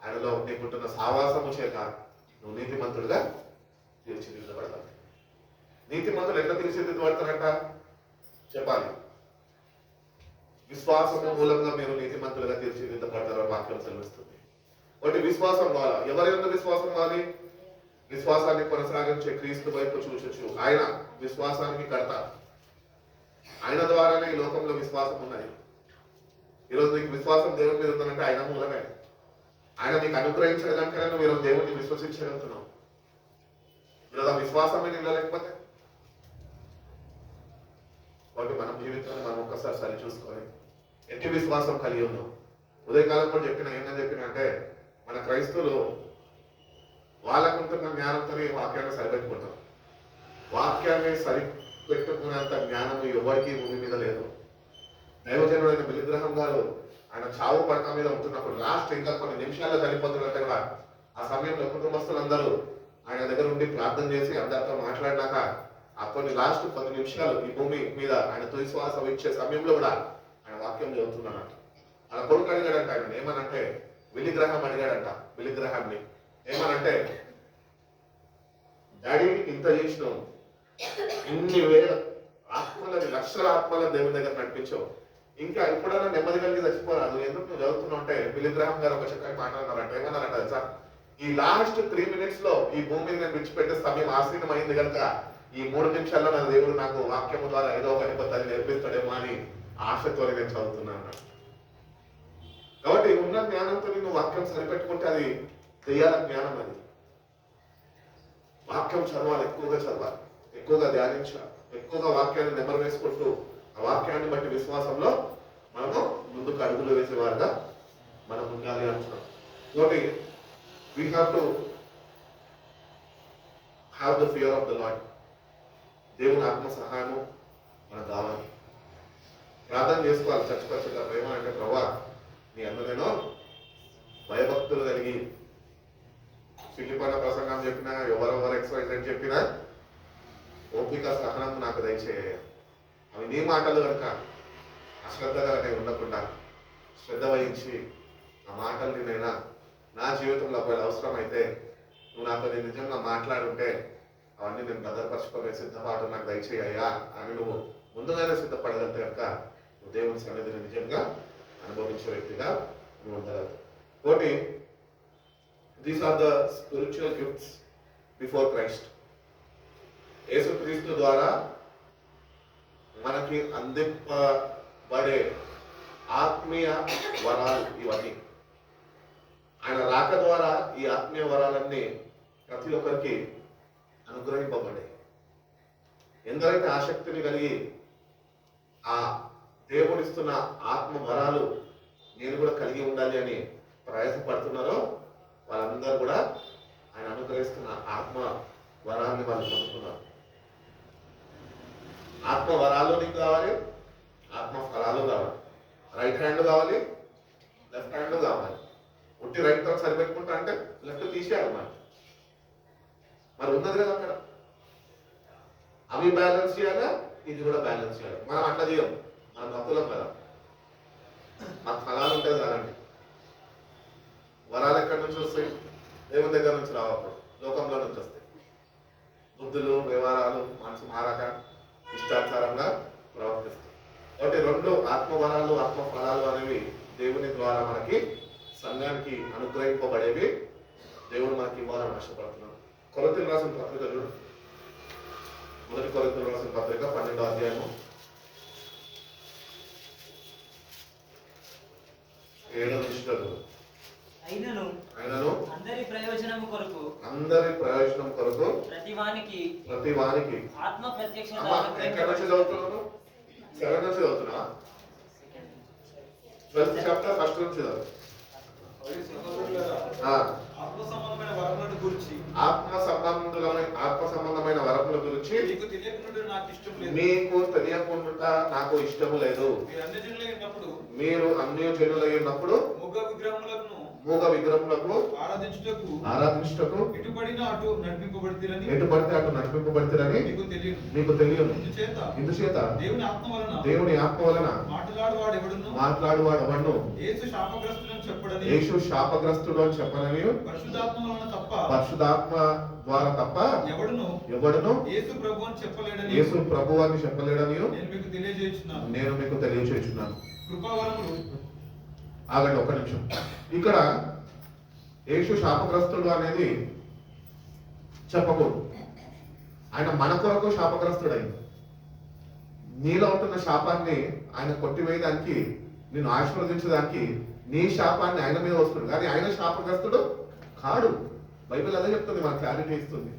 ఆయనలో నీకుంటున్న సావాసము చేత నువ్వు నీతిమంతుడుగా తీర్చిదిద్దబడతావు. నీతిమంతులు ఎట్లా తీర్చిదిద్దబడతారంట చెప్పాలి. విశ్వాసము మూలంగా మీరు నీతిమంతులుగా తీర్చిదిద్దబడతారని వాక్యం సెలవిస్తుంది. ఒకటి విశ్వాసం కావాలా. ఎవరి యొక్క విశ్వాసం కావాలి? విశ్వాసాన్ని కొనసాగించే క్రీస్తు వైపు చూచొచ్చు. ఆయన విశ్వాసానికి కర్త. ఆయన ద్వారానే ఈ లోకంలో విశ్వాసం ఉన్నది. ఈరోజు నీకు విశ్వాసం దేవుని మీద ఉందంటే ఆయన మూలమే. ఆయన నీకు అనుగ్రహించడానికైనా నువ్వు ఈరోజు దేవుడిని విశ్వసించగలుగుతున్నావు. ఈరోజు ఆ విశ్వాసమే నీలో లేకపోతే కాబట్టి మనం జీవితాన్ని మనం ఒక్కసారి సరి చూసుకొని ఎట్టి విశ్వాసం కలిగి ఉన్నాం. ఉదయకాలం కూడా ఏంటని చెప్పిన అంటే మన క్రైస్తవులు వాళ్ళకుంటున్న జ్ఞానంతోనే వాక్యాన్ని సరిపెట్టుకుంటారు. వాక్యాన్ని సరిపెట్టుకునేంత జ్ఞానం ఎవరికి భూమి మీద లేదు. దైవజనుడైన బిల్లీ గ్రహాం గారు ఆయన చావు పడక మీద ఉంటున్నప్పుడు లాస్ట్ ఇంకా కొన్ని నిమిషాల్లో చనిపోతున్నట్టు కూడా ఆ సమయంలో కుటుంబస్తులందరూ ఆయన దగ్గర ఉండి ప్రార్థన చేసి అందరితో మాట్లాడినాక ఆ కొన్ని లాస్ట్ 10 నిమిషాలు ఈ భూమి మీద ఆయన తుది శ్వాస ఇచ్చే సమయంలో కూడా ఆయన వాక్యం చదువుతున్నాడంట. ఆయన కొడుకు అడిగాడంట, ఆయన ఏమనంటే బిల్లీ గ్రహాం అడిగాడంట బిల్లీ గ్రహాంని ఏమనంటే, డాడీ ఇంత చేసినావు, ఇన్ని వేల ఆత్మలని, లక్షల ఆత్మలను దేవుని దగ్గర నడిపించావు, ఇంకా ఎప్పుడైనా నెమ్మది కలిగి చచ్చిపోరాదు, ఎందుకు నువ్వు చదువుతున్నావు అంటే బిల్లీ గ్రహాం గారు ఒక చక్కగా మాట్లాడినారంట. ఏమన్నారంట తెలుసా? ఈ లాస్ట్ 3 minutes లో ఈ భూమిని నేను విడిచిపెట్టే సమయం ఆసీనమైంది కనుక ఈ 3 నిమిషాల్లో నా దేవుడు నాకు వాక్యము ద్వారా ఏదో ఒక నిబద్ధాన్ని నేర్పిస్తాడేమో అని ఆశతో నేను చదువుతున్నాను. కాబట్టి ఉన్న జ్ఞానంతో నువ్వు వాక్యం సరిపెట్టుకుంటే అది దెయ్యాల జ్ఞానం. అది వాక్యం చదవాలి, ఎక్కువగా చదవాలి, ఎక్కువగా ఎక్కువగా వాక్యాన్ని నెమరు వేసుకుంటూ ఆ వాక్యాన్ని బట్టి విశ్వాసంలో మనము ముందుకు అడుగులు వేసేవారుగా మనం ఉండాలి అంటున్నాం. కాబట్టి we have to have the fear of the lord. దేవుని ఆత్మ సహాయము మనకు కావాలి. ప్రార్థన చేసుకోవాలి చచ్చిపచ్చగా ప్రేమ అంటే, ప్రభా నీ అందరేనో భయభక్తులు కలిగి సిల్లిపన్న ప్రసంగం చెప్పినా ఎవరెవరు ఎక్స్‌వైజెడ్ చెప్పినా ఓపిక సహనం నాకు దయచేయ. అవి నీ మాటలు కనుక అశ్రద్ధగా నేను ఉండకుండా శ్రద్ధ వహించి ఆ మాటల్ని నైనా నా జీవితంలో ఒకవేళ అవసరమైతే నువ్వు నాతో నేను నిజంగా మాట్లాడుంటే అవన్నీ నేను భద్రపరచుకునే సిద్ధపాటు నాకు దయచేయ్యా అని నువ్వు ముందుగానే సిద్ధపడగలితే కనుక నువ్వు దేవుని సన్నిధిని నిజంగా అనుభవించే వ్యక్తిగా నువ్వు ఉండగలవు. ఒకటి, these are the spiritual gifts before Christ. Yesukreestu ద్వారా మనకి అందింపబడే ఆత్మీయ వరాలు ఇవన్నీ. ఆయన రాక ద్వారా ఈ ఆత్మీయ వరాలన్నీ ప్రతి ఒక్కరికి అనుగ్రహింపబడ్డాయి. ఎందరైతే ఆసక్తిని కలిగి ఆ దేవుడిస్తున్న ఆత్మ వరాలు నేను కూడా కలిగి ఉండాలి అని ప్రయాసపడుతున్నారో వాళ్ళందరూ కూడా ఆయన అనుగ్రహిస్తున్న ఆత్మ వరాన్ని వాళ్ళు పొందుతున్నారు. ఆత్మ వరాలు నీకు కావాలి, ఆత్మ ఫలాలు కావాలి. రైట్ హ్యాండ్ కావాలి, లెఫ్ట్ హ్యాండ్ కావాలి. ఉట్టి రైట్ తో సరిపెట్టుకుంటా అంటే లెఫ్ట్ తీసేయాలి. మరి ఉన్నది కదా అక్కడ. అవి బ్యాలెన్స్ చేయాలా, ఇది కూడా బ్యాలెన్స్ చేయాలి. మనం అట్లా చేయం, మనం భక్తులం కదా. మాకు ఫలాలు ఉంటాయి కాదండి. వరాలు ఎక్కడి నుంచి వస్తాయి? దేవుని దగ్గర నుంచి రావప్పుడు లోకంలో నుంచి వస్తాయి. బుద్ధులు, వ్యవహారాలు మనసు మారక ఇష్టాచారంగా ప్రవర్తిస్తాయి. కాబట్టి రెండు ఆత్మవరాలు ఆత్మ ఫలాలు అనేవి దేవుని ద్వారా మనకి సంఘానికి అనుగ్రహింపబడేవి. దేవుడు మనకి ఇవ్వాలని ఆశపడుతున్నాడు. కొరింథీయులకు రాసిన పత్రిక చూడు. మొదటి కొరింథీయులకు రాసిన పత్రిక 12వ అధ్యాయము 7వ వచనం. అయినను అందరి ప్రయోజనం కొరకు ప్రతి వానికి ఆత్మ ప్రత్యక్షత. ఎక్కడ నుంచి చదువుతున్నాను? 7 నుంచి చదువుతున్నా. 12th chapter 1st నుంచి చదువు. ఆత్మ సంబంధమైన వరముల గురించి మీకు తెలియకుండా నాకు ఇష్టము లేదు. మీరు అన్యజనులై ఉన్నప్పుడు మూగ విగ్రహములకు ఆరాధించుటకు ఎటు పడితే అటు నడిపింపబడితేరని మీకు తెలియదు. ఇందుచేత దేవుని ఆత్మ వలన మాట్లాడువాడు ఎవడును యేసు శాపగ్రస్తుడు అని చెప్పనని పరిశుద్ధాత్మ ద్వారా తప్ప ఎవడును యేసు ప్రభు అని చెప్పలేడని నేను మీకు తెలియజేస్తున్నాను. ఆగండి ఒక్క నిమిషం. ఇక్కడ యేసు శాపగ్రస్తుడు అనేది చెప్పకూడదు. ఆయన మన కొరకు శాపగ్రస్తుడైంది. నీలో ఉంటున్న శాపాన్ని ఆయన కొట్టివేయడానికి, నిన్ను ఆశీర్వదించడానికి నీ శాపాన్ని ఆయన మీద వస్తుంది. కానీ ఆయన శాపగ్రస్తుడు కాడు. బైబిల్ అదే చెప్తుంది, మన క్లారిటీ ఇస్తుంది.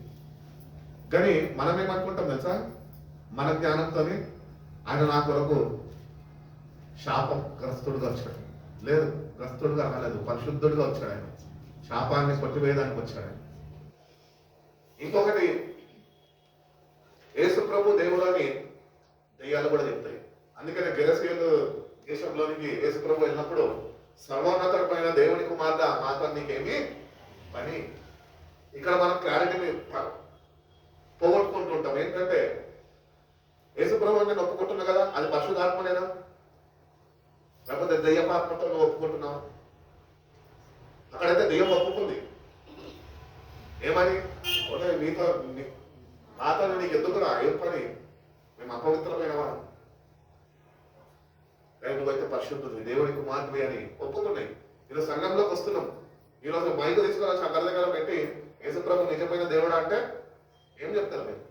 కానీ మనం ఏమనుకుంటాం తెలుసా? మన జ్ఞానంతో ఆయన నా కొరకు శాపగ్రస్తుడుగా వచ్చాడు. లేదు, గ్రస్తుడుగా రాలేదు, పరిశుద్ధుడుగా వచ్చాడు. ఆయన శాపాన్ని కొట్టివేయడానికి వచ్చాడు. ఇంకొకటి, యేసు ప్రభు దేవుడు అని దెయ్యాలు కూడా చెప్తాయి. అందుకనే గెరసీయులు దేశంలోనికి యేసు ప్రభు వెళ్ళినప్పుడు సర్వోన్నతమైన దేవుని కుమార్తె మాత్రం నీకేమి పని. ఇక్కడ మనం క్లారిటీని పోగొట్టుకుంటూ ఉంటాం. ఏంటంటే యేసు ప్రభు నేను ఒప్పుకుంటున్నా కదా, అది పరిశుద్ధాత్మనేనా? లేకపోతే దెయ్యపాత్మతో నువ్వు ఒప్పుకుంటున్నావు? అక్కడైతే దెయ్యం ఒప్పుకుంది. ఏమని? నీతో నాతో నీకు ఎందుకురా, ఏం పని? మేము అపవిత్రమైన వారు, నువ్వైతే పరిశుద్ధుడు, దేవుని కుమార్తె అని ఒప్పుకున్నాయి. ఈరోజు సంఘంలోకి వస్తున్నాం. ఈరోజు మైకు తీసుకుని అందరి దగ్గర పెట్టి యేసుప్రభు నిజమైన దేవుడు అంటే ఏం చెప్తారు మీరు?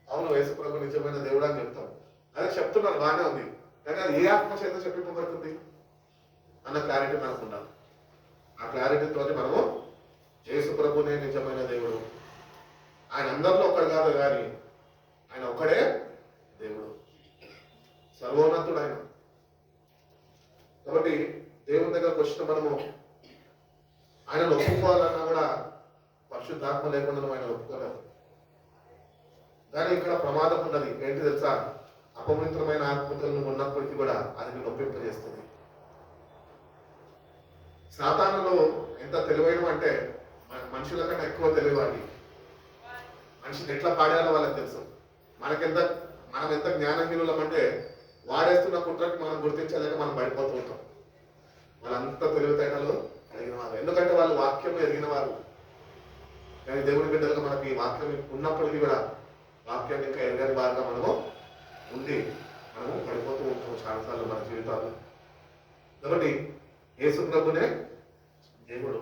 అవును, యేసుప్రభు నిజమైన దేవుడు అని చెప్తాం. అదే చెప్తున్నారు, బాగానే ఉంది. కానీ అది ఏ ఆత్మ చేత చెప్పింపబడుతుంది అన్న క్లారిటీ మనకు ఉండాలి. ఆ క్లారిటీతో మనము యేసు ప్రభునే నిజమైన దేవుడు ఆయన అందరిలో ఒకడు కాదు కానీ ఆయన ఒకడే దేవుడు, సర్వోన్నతుడు ఆయన. కాబట్టి దేవుని దగ్గరకు వచ్చిన మనము ఆయనను ఒప్పుకోవాలన్నా కూడా పరిశుద్ధాత్మ లేకుండా ఆయన ఒప్పుకోలేము. కానీ ఇక్కడ ప్రమాదం ఉన్నది ఏంటి తెలుసా? అపవిత్రమైన ఆత్మతలను ఉన్నప్పటికీ కూడా అది నొప్పింపజేస్తుంది. సాతానులో ఎంత తెలివైన అంటే మనుషుల కన్నా ఎక్కువ తెలియవాడి. మనిషిని ఎట్లా పాడాలో వాళ్ళకి తెలుసు. మనం ఎంత జ్ఞానహీనులం అంటే వాడేస్తున్న కుట్రకి మనం గుర్తించలేక మనం పడిపోతూ ఉంటాం. వాళ్ళంతా తెలివితేటలు కలిగిన వారు, ఎందుకంటే వాళ్ళు వాక్యం ఎరిగిన వారు. కానీ దేవుని బిడ్డలుగా మనకి ఈ వాక్యం ఉన్నప్పటికీ కూడా వాక్యాన్ని ఇంకా ఎరగని వారుగా మనము ఉండి మనము పడిపోతూ ఉంటాము చాలాసార్లు మన జీవితాలు. కాబట్టి యేసు ప్రభునే దేవుడు.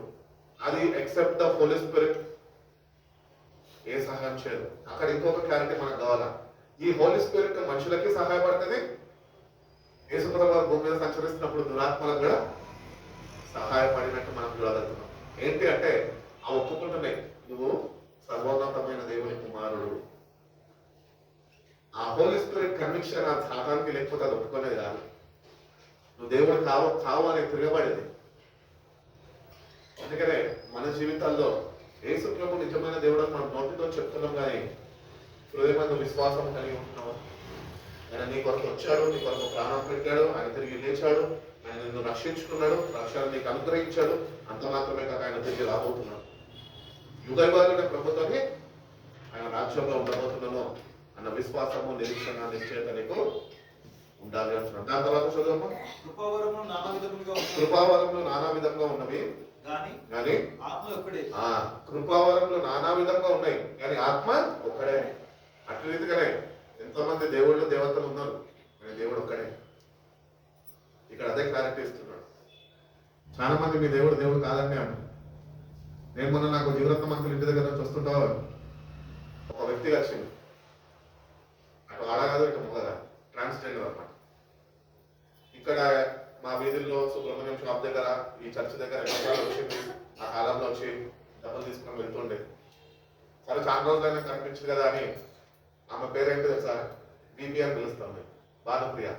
అది ఎక్సెప్ట్ ద హోలీ స్పిరిట్ ఏ సహాయం చేయదు. అక్కడ ఇంకొక క్లారిటీ మనకు కావాలా? ఈ హోలీ స్పిరిట్ మనుషులకి సహాయపడుతుంది. యేసు ప్రభు వారు భూమి మీద సంచరిస్తున్నప్పుడు దురాత్మలకు కూడా సహాయపడినట్టు మనం చూడగలుగుతున్నాం. ఏంటి అంటే ఆ ఒప్పుకుంటున్నాయి, నువ్వు సర్వోన్నతమైన దేవుని కుమారుడు. ఆ హోలీ స్పిరిట్ కన్విక్షన్ ఆ సాతానికి లేకపోతే అది ఒప్పుకునేది కాదు. నువ్వు దేవుడు కావు అని తిరగబడేది. అందుకనే మన జీవితాల్లో యేసు ప్రభు నిజమైన దేవుడు మనం నోటితో చెప్తున్నాం, కానీ హృదయమైన విశ్వాసం కలిగి ఉంటున్నావు. ఆయన నీ కొరకు వచ్చాడు, నీ కొరకు ప్రాణం పెట్టాడు, ఆయన తిరిగి లేచాడు, ఆయన నిన్ను రక్షించుకున్నాడు, రక్షణ నీకు అనుగ్రహించాడు. అంత మాత్రమే కాక ఆయన తిరిగి రాబోతున్నాడు. యుగయుగాలున్న ప్రభుత్వాన్ని ఆయన రాజ్యంలో ఉండబోతున్నాను అన్న విశ్వాసము, నిరీక్షణ, నిశ్చయత నీకు ఉండాలి అంటున్నాడు. దాని తర్వాత చదువు. కృపావరంలో నానా విధంగా ఉన్నవి కానీ కృపావరంలో నానా విధంగా ఉన్నాయి కానీ ఆత్మ ఒక్కడే. అటు రీతిగానే ఎంతో మంది దేవుళ్ళు దేవతలు ఉన్నారు కానీ దేవుడు ఒక్కడే. ఇక్కడ అదే క్లారిటీ ఇస్తున్నాడు. చాలా మంది మీ దేవుడు కాదని అంటారు. నేను మొన్న నాకు జీవరత్న మంత్రులు ఇంటి దగ్గర నుంచి వస్తుంటా ఒక వ్యక్తి వచ్చింది. అటు ఆడ కాదు ఇటు మొగ కాదు, ట్రాన్స్జెండర్ అన్నమాట. ఇక్కడ మా వీధుల్లో సుబ్రహ్మణ్యం షాప్ దగ్గర ఈ చర్చ్ దగ్గర ఎన్నోసార్లు వచ్చింది. ఆ కాలంలో వచ్చి డబ్బులు తీసుకొని వెళ్తుండే. సరే చాలా రోజులైనా కనిపించింది కదా అని ఆమె పేరేంటి తెలుసా? బీపీ అని పిలుస్తాం మేము, భానుప్రియ.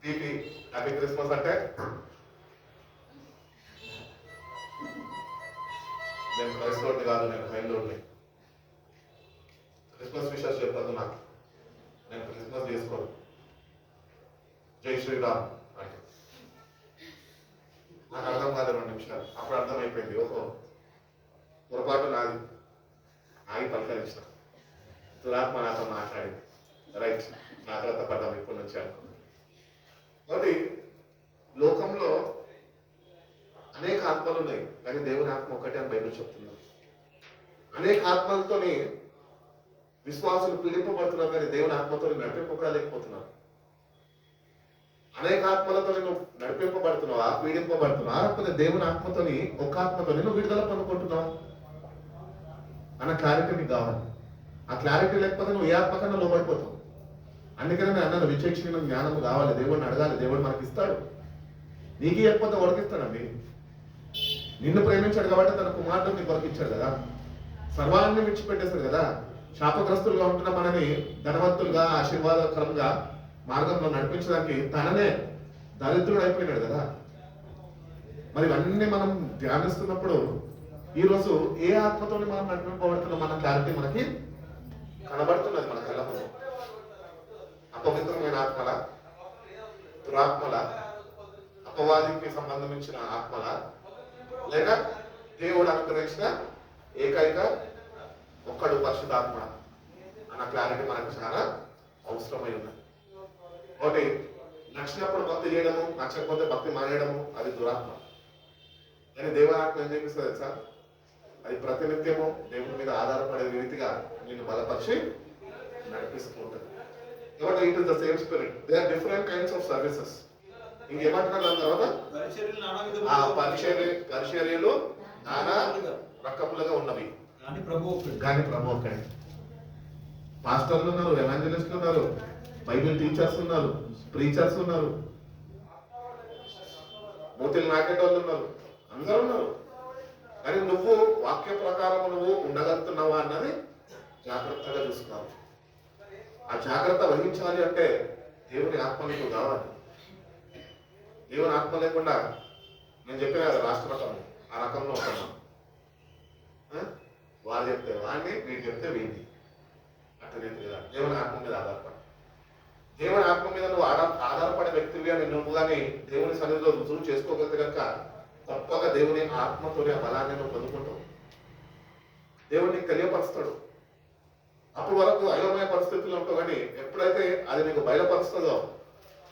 బీపీ హ్యాపీ క్రిస్మస్ అంటే నేను క్రైస్తవుడిని కాదు, నేను హైందవుడిని. క్రిస్మస్ విషయాలు చెప్పదు నాకు, నేను క్రిస్మస్ చేసుకోను. జై శ్రీరామ్ అంటే నాకు అర్థం కాదు 2 నిమిషాలు. అప్పుడు అర్థమైపోయింది, ఓహో పొరపాటు నాది. ఆగి పలకరించిన దురాత్మ నాతో మాట్లాడింది. రైట్, జాగ్రత్త పడ్డాం ఇప్పటి నుంచి అనుకున్నాను. కాబట్టి లోకంలో అనేక ఆత్మలు ఉన్నాయి కానీ దేవుని ఆత్మ ఒక్కటే అని బైబిల్ చెప్తున్నారు. అనేక ఆత్మలతోని విశ్వాసులు పీడింపబడుతున్నారు కానీ దేవుని ఆత్మతో నడిపింపబడలేకపోతున్నారు. అనేక ఆత్మలతో నువ్వు నడిపింపబడుతున్నావా, పీడింపబడుతున్నావా, లేకపోతే దేవుని ఆత్మతోని ఒక ఆత్మతో నువ్వు విడుదల పొందుకుంటున్నావు అన్న క్లారిటీ నీకు కావాలి. ఆ క్లారిటీ లేకపోతే నువ్వు ఏ ఆత్మ కన్నా లోబడిపోతావు. అందుకనే నేను అన్నాను, విచక్షణ జ్ఞానం కావాలి. దేవుడిని అడగాలి, దేవుడు మనకి ఇస్తాడు. నీకు ఇవ్వకపోతే ఉడకిస్తాడండి. నిన్ను ప్రేమించాడు కాబట్టి తన కుమారుడు నీకు కొరకిచ్చాడు కదా. సర్వాన్ని విడిచిపెట్టేశాడు కదా. శాపగ్రస్తులుగా ఉంటున్న మనని ధనవంతులుగా ఆశీర్వాదకరంగా మార్గంలో నడిపించడానికి తననే దరిద్రుడు అయిపోయినాడు కదా. మరి ఇవన్నీ మనం ధ్యానిస్తున్నప్పుడు ఈరోజు ఏ ఆత్మతో మనం నడిపింపబడుతున్నా మన క్లారిటీ మనకి కనబడుతున్నది మన కళ్ళ ముందు. అపవిత్రమైన ఆత్మల, దురాత్మల, అపవాదికి సంబంధించిన ఆత్మల, లేక దేవుడు అనుగ్రహించిన ఏకైక ఒక్కడు పరిశుద్ధాత్మ అన్న క్లారిటీ మనకు చాలా అవసరమై ఉన్నది. ఒకటి, నచ్చినప్పుడు భక్తి చేయడము, నచ్చకపోతే భక్తి మానేయడము అది దురాత్మ. కానీ దేవునాత్మ ఏం చేపిస్తుంది తెలుసా? అది ప్రతినిత్యము దేవుని మీద ఆధారపడే రీతిగా నేను బలపరిచి నడిపిస్తూ ఉంటుంది. కాబట్టి it is the same spirit. They are different kinds of services. ఇంకేమంటున్నారు దాని తర్వాత? పరిచర్యలు నానా రకములుగా ఉన్నవి కానీ ప్రభు ఒక్కడే. పాస్టర్లు ఉన్నారు, ఎవాంజలిస్టులు ఉన్నారు, బైబిల్ టీచర్స్ ఉన్నారు, ప్రీచర్స్ ఉన్నారు, మూతిలు నాకేట వాళ్ళు ఉన్నారు, అందరూ ఉన్నారు. కానీ నువ్వు వాక్య ప్రకారం నువ్వు ఉండగలుగుతున్నావా అన్నది జాగ్రత్తగా చూసుకోవాలి. ఆ జాగ్రత్త వహించాలి అంటే దేవుని ఆత్మ నీకు కావాలి. దేవుని ఆత్మ లేకుండా నేను చెప్పిన కదా రాష్ట్ర రకం ఆ రకంలో ఉంటున్నాం. వాళ్ళు చెప్తే వాడిని, వీడు చెప్తే వీడిని అట్లనే దేవుని ఆత్మ మీద ఆధారపడి, దేవుని ఆత్మ మీద నువ్వు ఆధారపడే వ్యక్తివి అని నువ్వు కానీ దేవుని సన్నిధిలో రుజువు చేసుకోగలిగితే కనుక తప్పక దేవుని ఆత్మతోనే ఆ బలాన్ని నువ్వు పొందుకుంటావు. దేవుడిని తెలియపరుస్తాడు. అప్పుడు వరకు అయోమయ పరిస్థితుల్లో ఉంటావు, కానీ ఎప్పుడైతే అది నీకు బయలుపరుస్తుందో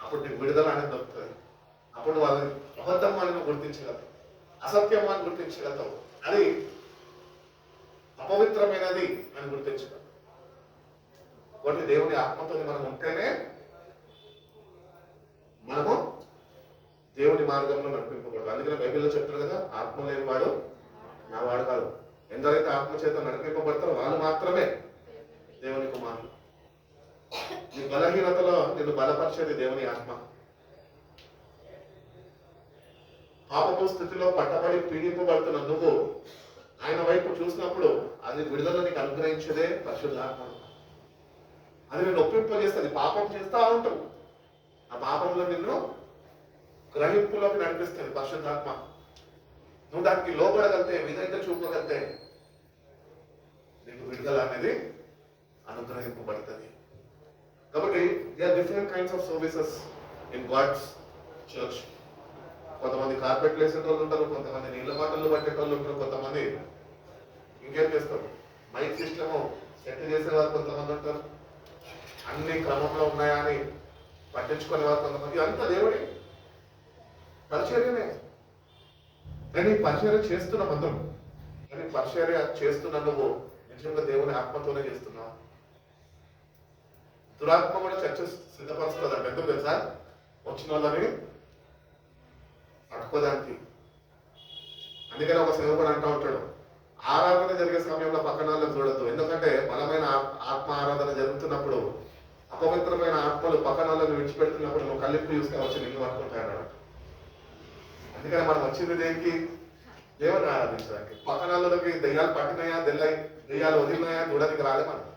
అప్పుడు నీకు విడుదల అనేది దొరుకుతుంది. అప్పుడు వాళ్ళని అబద్ధం అని నువ్వు గుర్తించగలవు, అసత్యం అని గుర్తించగలుగుతావు, అది అపవిత్రమైనది అని గుర్తించగలవు. కాబట్టి దేవుని ఆత్మతో మనం ఉంటేనే మనము దేవుని మార్గంలో నడిపింపకూడదు. అందుకనే బైబిల్లో చెప్తారు కదా, ఆత్మ లేని వాడు నా వాడు కాదు. ఎందరైతే ఆత్మ చేత నడిపింపబడతారో వాళ్ళు మాత్రమే దేవుని కుమారులు. నీ బలహీనతలో నిన్ను బలపరిచేది దేవుని ఆత్మ. పాపపు స్థితిలో పట్టబడి పీడింపబడుతున్న నువ్వు ఆయన వైపు చూసినప్పుడు అది విడుదల నీకు అనుగ్రహించేదే పరిశుద్ధాత్మ. అది నిన్ను ఒప్పింపజేస్తుంది. పాపం చేస్తా ఉంటావు, ఆ పాపంలో నిన్ను గ్రహింపులోకి నడిపిస్తుంది పరిశుద్ధాత్మ. నువ్వు దానికి లోపడగలితే, విధేయత చూపగలితే నీకు విడుదల అనేది అనుగ్రహింపబడుతుంది. కాబట్టి different kinds of services in God's church. కొంతమంది కార్పెట్లు వేసే వాళ్ళు ఉంటారు, కొంతమంది నీళ్ళ బాటలు పట్టే వాళ్ళు ఉంటారు, కొంతమంది ఇంకేం చేస్తారు, మైక్ సిస్టమ్ సెట్ చేసేవారు కొంతమంది ఉంటారు, అన్ని క్రమంలో ఉన్నాయా అని పట్టించుకునే వారు కొంతమంది. అంతా దేవుడి పరిచర్యనే. కానీ పరిచర్య చేస్తున్న మందం, కానీ పరిచర్య చేస్తున్న నువ్వు నిజంగా దేవుని ఆత్మతోనే చేస్తున్నావు. దురాత్మ కూడా చర్చ సిద్ధపరుస్తుంది అంటే ఎందుకు తెలుసా? వచ్చిన వాళ్ళని పట్టుకోదానికి. అందుకని ఒక సేవకుడు అంటూ ఉంటాడు, ఆరాధన జరిగే సమయంలో పక్కన వాళ్ళని చూడద్దు. ఎందుకంటే బలమైన ఆత్మ ఆరాధన జరుగుతున్నప్పుడు అపవిత్రమైన ఆత్మలు పక్కన వాళ్ళని విడిచిపెడుతున్నప్పుడు నువ్వు కళ్ళిప్పి చూస్తే వచ్చి నిన్ను పట్టుకుంటాడు. అందుకని మనం వచ్చింది దేనికి? దేవుని ఆరాధించడానికి. పక్కన వాళ్ళకి దెయ్యాలు పట్టినాయా, దెయ్యాలు వదిలినాయా చూడడానికి రాలే మనం.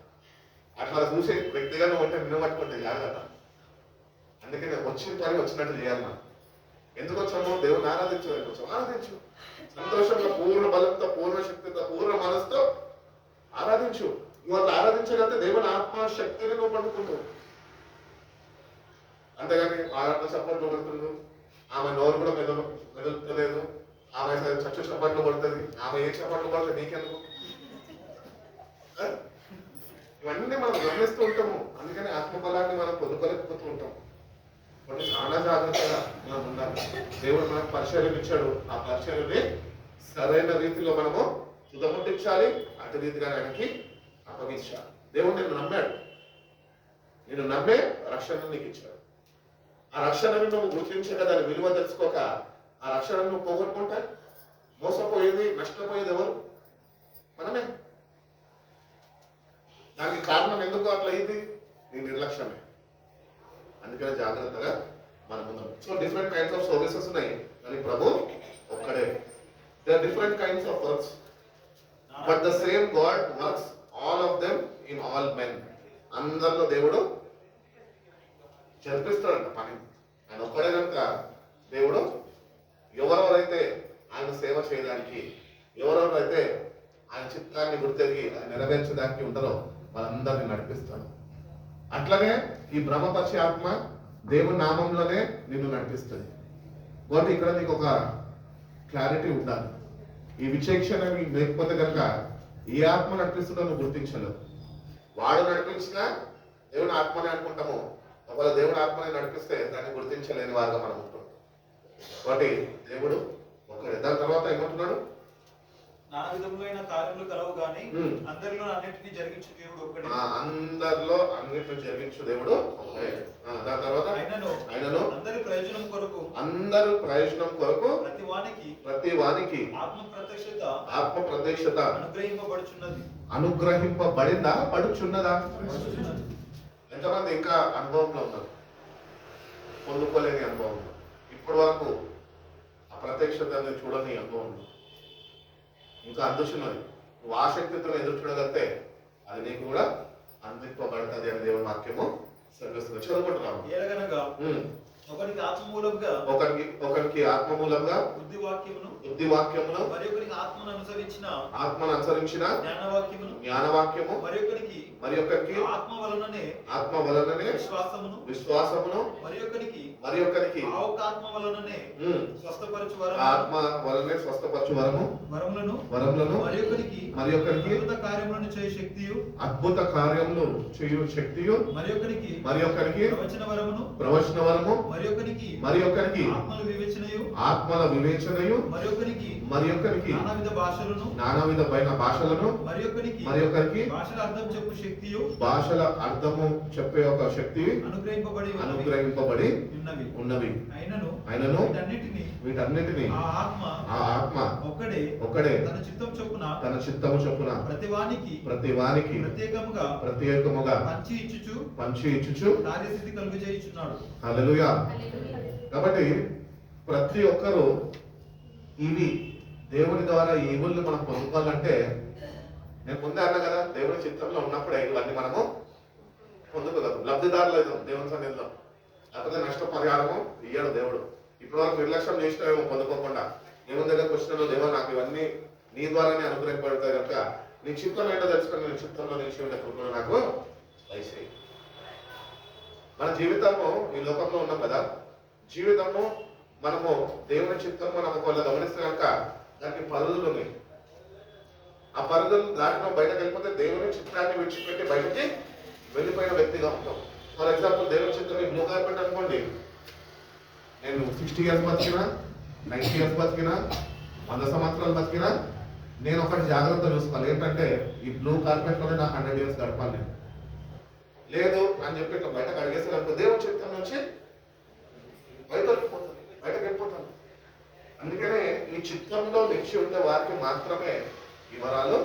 అట్లా చూసే వ్యక్తిగా నువ్వు ఉంటే నిన్ను పట్టుకుంటే జాగ్రత్త. అందుకని వచ్చిన పని వచ్చినట్టు చేయాలి మనం. ఎందుకు వచ్చాము? దేవుని ఆరాధించడానికి వచ్చాము. ఆరాధించు సంతోషంగా, పూర్ణ బలంతో, పూర్ణ శక్తితో, పూర్ణ మనసుతో ఆరాధించు. నువ్వు అట్లా ఆరాధించగలిగితే దేవుని ఆత్మశక్తిని నువ్వు పండుకుంటావు. అంతేగాని ఆరాధన చప్పట్లు కొడుతుంది, ఆమె నోరు కూడా మెదలుతలేదు, ఆమె చచ్చు చప్పట్లు కొడుతుంది, ఆమె ఏ చప్పట్లు కొడుతుంది నీకెందుకు? ఇవన్నీ మనం గమనిస్తూ ఉంటాము. అందుకని ఆత్మబలాన్ని మనం పొందుకోలేకపోతూ ఉంటాం. కాబట్టి చాలా జాగ్రత్తగా మనం ఉండాలి. దేవుడు మనకు పరిచర్యలు ఇచ్చాడు, ఆ పరిచర్యని సరైన రీతిలో మనము తుదముట్టించాలి, అటు రీతిగా ఆయనకి అప్పగించాలి. దేవుడు నిన్ను నమ్మాడు, నేను నమ్మే రక్షణ నీకు ఇచ్చాడు. ఆ రక్షణను నువ్వు గుర్తించక, దాని విలువ తెలుసుకోక ఆ రక్షణను నువ్వు పోగొట్టుకుంటా మోసపోయేది, నష్టపోయేది ఎవరు? మనమే. దానికి కారణం ఎందుకు అట్లా అయింది? నీ నిర్లక్ష్యమే. అందుకనే జాగ్రత్తగా మనం ఉందాం. So different kinds of services ఉన్నాయి, కానీ ప్రభు ఒక్కడే. They are different kinds of works, but the same God works all of them in all men. అందరిలో దేవుడు జరిపిస్తాడంట పని. ఆయన ఒక్కడే కనుక దేవుడు ఎవరెవరైతే ఆయన సేవ చేయడానికి, ఎవరెవరైతే ఆయన చిత్తాన్ని గుర్తెరిగి ఆయన నెరవేర్చడానికి ఉంటారో వాళ్ళందరినీ నడిపిస్తాడు. అట్లనే ఈ బ్రహ్మపరిచే ఆత్మ దేవుని నామంలోనే నిన్ను నడిపిస్తుంది. కాబట్టి ఇక్కడ నీకు ఒక క్లారిటీ ఉండాలి. ఈ విచక్షణ లేకపోతే కనుక ఏ ఆత్మ నడిపిస్తుందో నువ్వు గుర్తించలేవు. వాడు నడిపించినా దేవుని ఆత్మని అనుకుంటాము, ఒకవేళ దేవుని ఆత్మని నడిపిస్తే దాన్ని గుర్తించలేని వారుగా మనం ఉంటాం. కాబట్టి దేవుడు ఒకడే. దాని తర్వాత ఏమంటున్నాడు? నానా విధములైన కార్యములు కలవు గాని అందరిలో అన్నిటిని జరిగించు దేవుడు ఒక్కడే. అందరిలో అన్నిటిని జరిగించు దేవుడు ఒక్కడే. దాని తర్వాత ఆయనను అందరి ప్రయోజనం కొరకు ప్రతి వానికి ఆత్మ ప్రత్యక్షత అనుగ్రహింపబడిందా, పడుచున్నదా? ఎంతమంది ఇంకా అనుభవంలో ఉన్నారు? పొందుకోలేని అనుభవం, ఇప్పటి వరకు ఆ ప్రత్యక్షతని చూడని అనుభవం. ఇంకా అందుచున్నది. నువ్వు ఆసక్తితో ఎదురు చూడగలితే అది నీకు కూడా అందింపబడుతుంది అని దేవుని వాక్యము సెలవిస్తుంది. చదువుకుంటున్నాము. ఏలగనగా ఒకరికి ఆత్మ మూలంగా ఒకరికి ఆత్మ మూలంగా బుద్ధి వాక్యమును మరి ఒకరికి ఆత్మను అనుసరించిన జ్ఞానవాక్యము మరి ఒకరికి ఆత్మ వలననే విశ్వాసమును మరి ఒకరికి ఆత్మ వలననే స్వస్థపరచు వరములను మరి ఒకరికి అద్భుత కార్యములు చేయు శక్తియు మరి ఒకరికి ప్రవచన వరము మరి ఒకరికి ఆత్మల వివేచనయు మరి ఒకరికి నానావిధ భాషలను మరి ఒకరికి భాషల అర్థము చెప్పే ఒక శక్తి అనుగ్రహింపబడి ఉన్నవి. అయినను వీటన్నిటిని ఆ ఆత్మ ఒక్కడే తన చిత్తము చొప్పున ప్రతివానికి ప్రత్యేకముగా పంచి ఇచ్చుచు హల్లెలూయా. కాబట్టి ప్రతి ఒక్కరూ ఇవి దేవుని ద్వారా ఈవుల్ని మనం పొందుకోవాలంటే, నేను ముందే అన్నా కదా, దేవుని చిత్తంలో ఉన్నప్పుడే ఇవన్నీ మనము పొందుకోగలం. లబ్ధిదారులు అవుతాం దేవుని సన్నిధిలో. లేకపోతే నష్టపరిహారము ఇయ్యాడు దేవుడు. ఇప్పటి వరకు నిర్లక్ష్యం చేసినామేమో పొందుకోకుండా. దేవుని దగ్గరకు వచ్చిన దేవా నాకు ఇవన్నీ నీ ద్వారానే అనుగ్రహింపబడతాయి కనుక నీ చిత్తం ఏంటో తెలుసుకొని నీ చిత్తంలో నిలిచి ఉండే కృపను నాకు దయచేయి. మన జీవితము ఈ లోకంలో ఉన్నాం కదా, జీవితము మనము దేవుని చిత్తం మనం ఒకవేళ గమనిస్తే కనుక దానికి పరిధులు ఉన్నాయి. ఆ పరిధులు దాటిలో బయటకు వెళ్ళిపోతే దేవుని చిత్రాన్ని విడిచిపెట్టి బయటకి వెళ్ళిపోయిన వ్యక్తిగా ఉంటాం. ఫర్ ఎగ్జాంపుల్ దేవుని చిత్రం బ్లూ కార్పెట్ అనుకోండి, నేను 60 years బతికినా 90 years బతికినా 100 సంవత్సరాలు బతికినా నేను ఒకటి జాగ్రత్త చూసుకోవాలి. ఏంటంటే ఈ బ్లూ కార్పెట్లోనే నాకు 100 years గడపాలి. నేను లేదు అని చెప్పి ఇట్లా బయటకు అడిగేస్తే అనుకో దేవుని చిత్రం నుంచి బయటకు వెళ్ళిపోతాను. అందుకనే ఈ చిత్తంలో నిలిచి ఉండే వారికి మాత్రమే ఈ వరాలు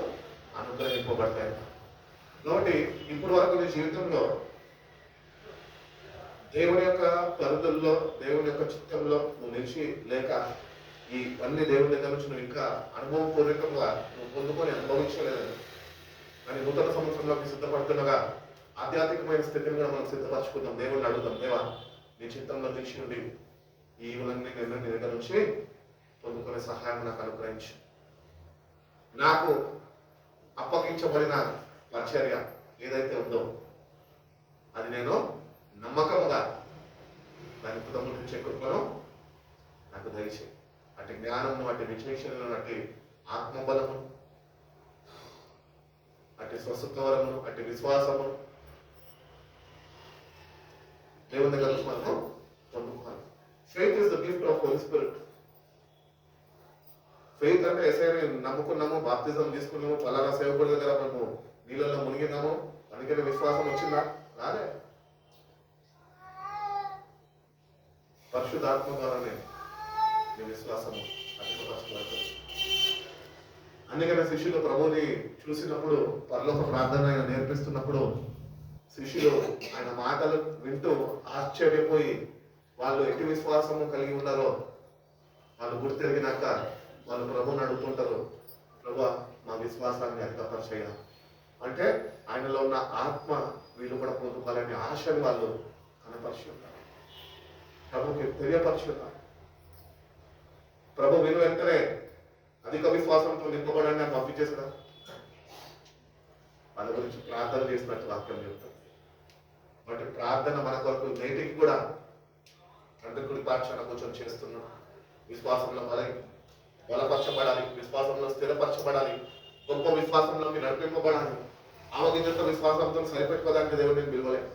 అనుగ్రహింపబడతాయి. కాబట్టి ఇప్పుడు వరకు నీ జీవితంలో దేవుని యొక్క పరిధుల్లో దేవుని యొక్క చిత్తంలో నువ్వు నిలిచి లేక ఈ అన్ని దేవుని దగ్గర నుంచి నువ్వు ఇంకా అనుభవపూర్వకంగా నువ్వు పొందుకొని అనుభవించలేదని, కానీ నూతన సంవత్సరంలోకి సిద్ధపడుతుండగా ఆధ్యాత్మికమైన స్థితిని కూడా మనం సిద్ధపరచుకుందాం. దేవుడిని అడుగుదాం, దేవా నీ చిత్తంలో నిలిచి ఉండి ఈ ఇవులన్నీ నేను నీ దగ్గర నుంచి పొందుకునే సహాయం నాకు అనుగ్రహించు. నాకు అప్పగించబడిన పరిచర్య ఏదైతే ఉందో అది నేను నమ్మకంగా దాని కుటుంబం నుంచి కృపను నాకు దయచేయి. అటు జ్ఞానము, అటు విచక్షణను, అటు ఆత్మబలము, అటు స్వస్థతవరము, అటు విశ్వాసము దేవుని దగ్గర మనము పొందుకోవాలి. Faith is the gift of Holy Spirit. ఫెయిత్ అంటే ఎస్ఐని నమ్ముకున్నాము, బాప్తిజం తీసుకున్నాము, పలానా సేవకుడి దగ్గర మనము నీళ్ళల్లో మునిగినాము అందుకని విశ్వాసం వచ్చిందా? రాలే. పరిశుద్ధాత్మ ద్వారానే నీ విశ్వాసము అధికపరచబడుతుంది. అందుకనే శిష్యులు ప్రభువుని చూసినప్పుడు పరలోక ప్రార్థన ఆయన నేర్పిస్తున్నప్పుడు శిష్యులు ఆయన మాటలు వింటూ ఆశ్చర్యపోయి వాళ్ళు ఎట్టి విశ్వాసము కలిగి ఉన్నారో వాళ్ళు గుర్తెరిగినాక వాళ్ళు ప్రభువుని అడుగుతుంటారు, ప్రభువా మా విశ్వాసాన్ని అధికపరచయ్య అంటే ఆయనలో ఉన్న ఆత్మ వీళ్ళు కూడా పొందుకోవాలనే ఆశని వాళ్ళు కనపరిచి ఉంటారు, ప్రభుకి తెలియపరిచి ఉన్నారు. ప్రభు విను వెంటనే అధిక విశ్వాసంతో నింపబడాన్ని నాకు పంపించేసా వాళ్ళ గురించి ప్రార్థన చేసినట్టు వాక్యం చెప్తారు. బట్ ప్రార్థన మన కొరకు నేటికి కూడా తండ్రి కుడి పాఠశాల కొంచెం చేస్తున్నాం. విశ్వాసంలో బలపరచబడాలి, విశ్వాసంలో స్థిరపరచబడాలి, గొప్ప విశ్వాసంలోకి నడిపింపబడాలి. ఆమగింజంతో విశ్వాసంతో సరిపెట్టుకోవడానికి దేవుడిని పిలవలేదు.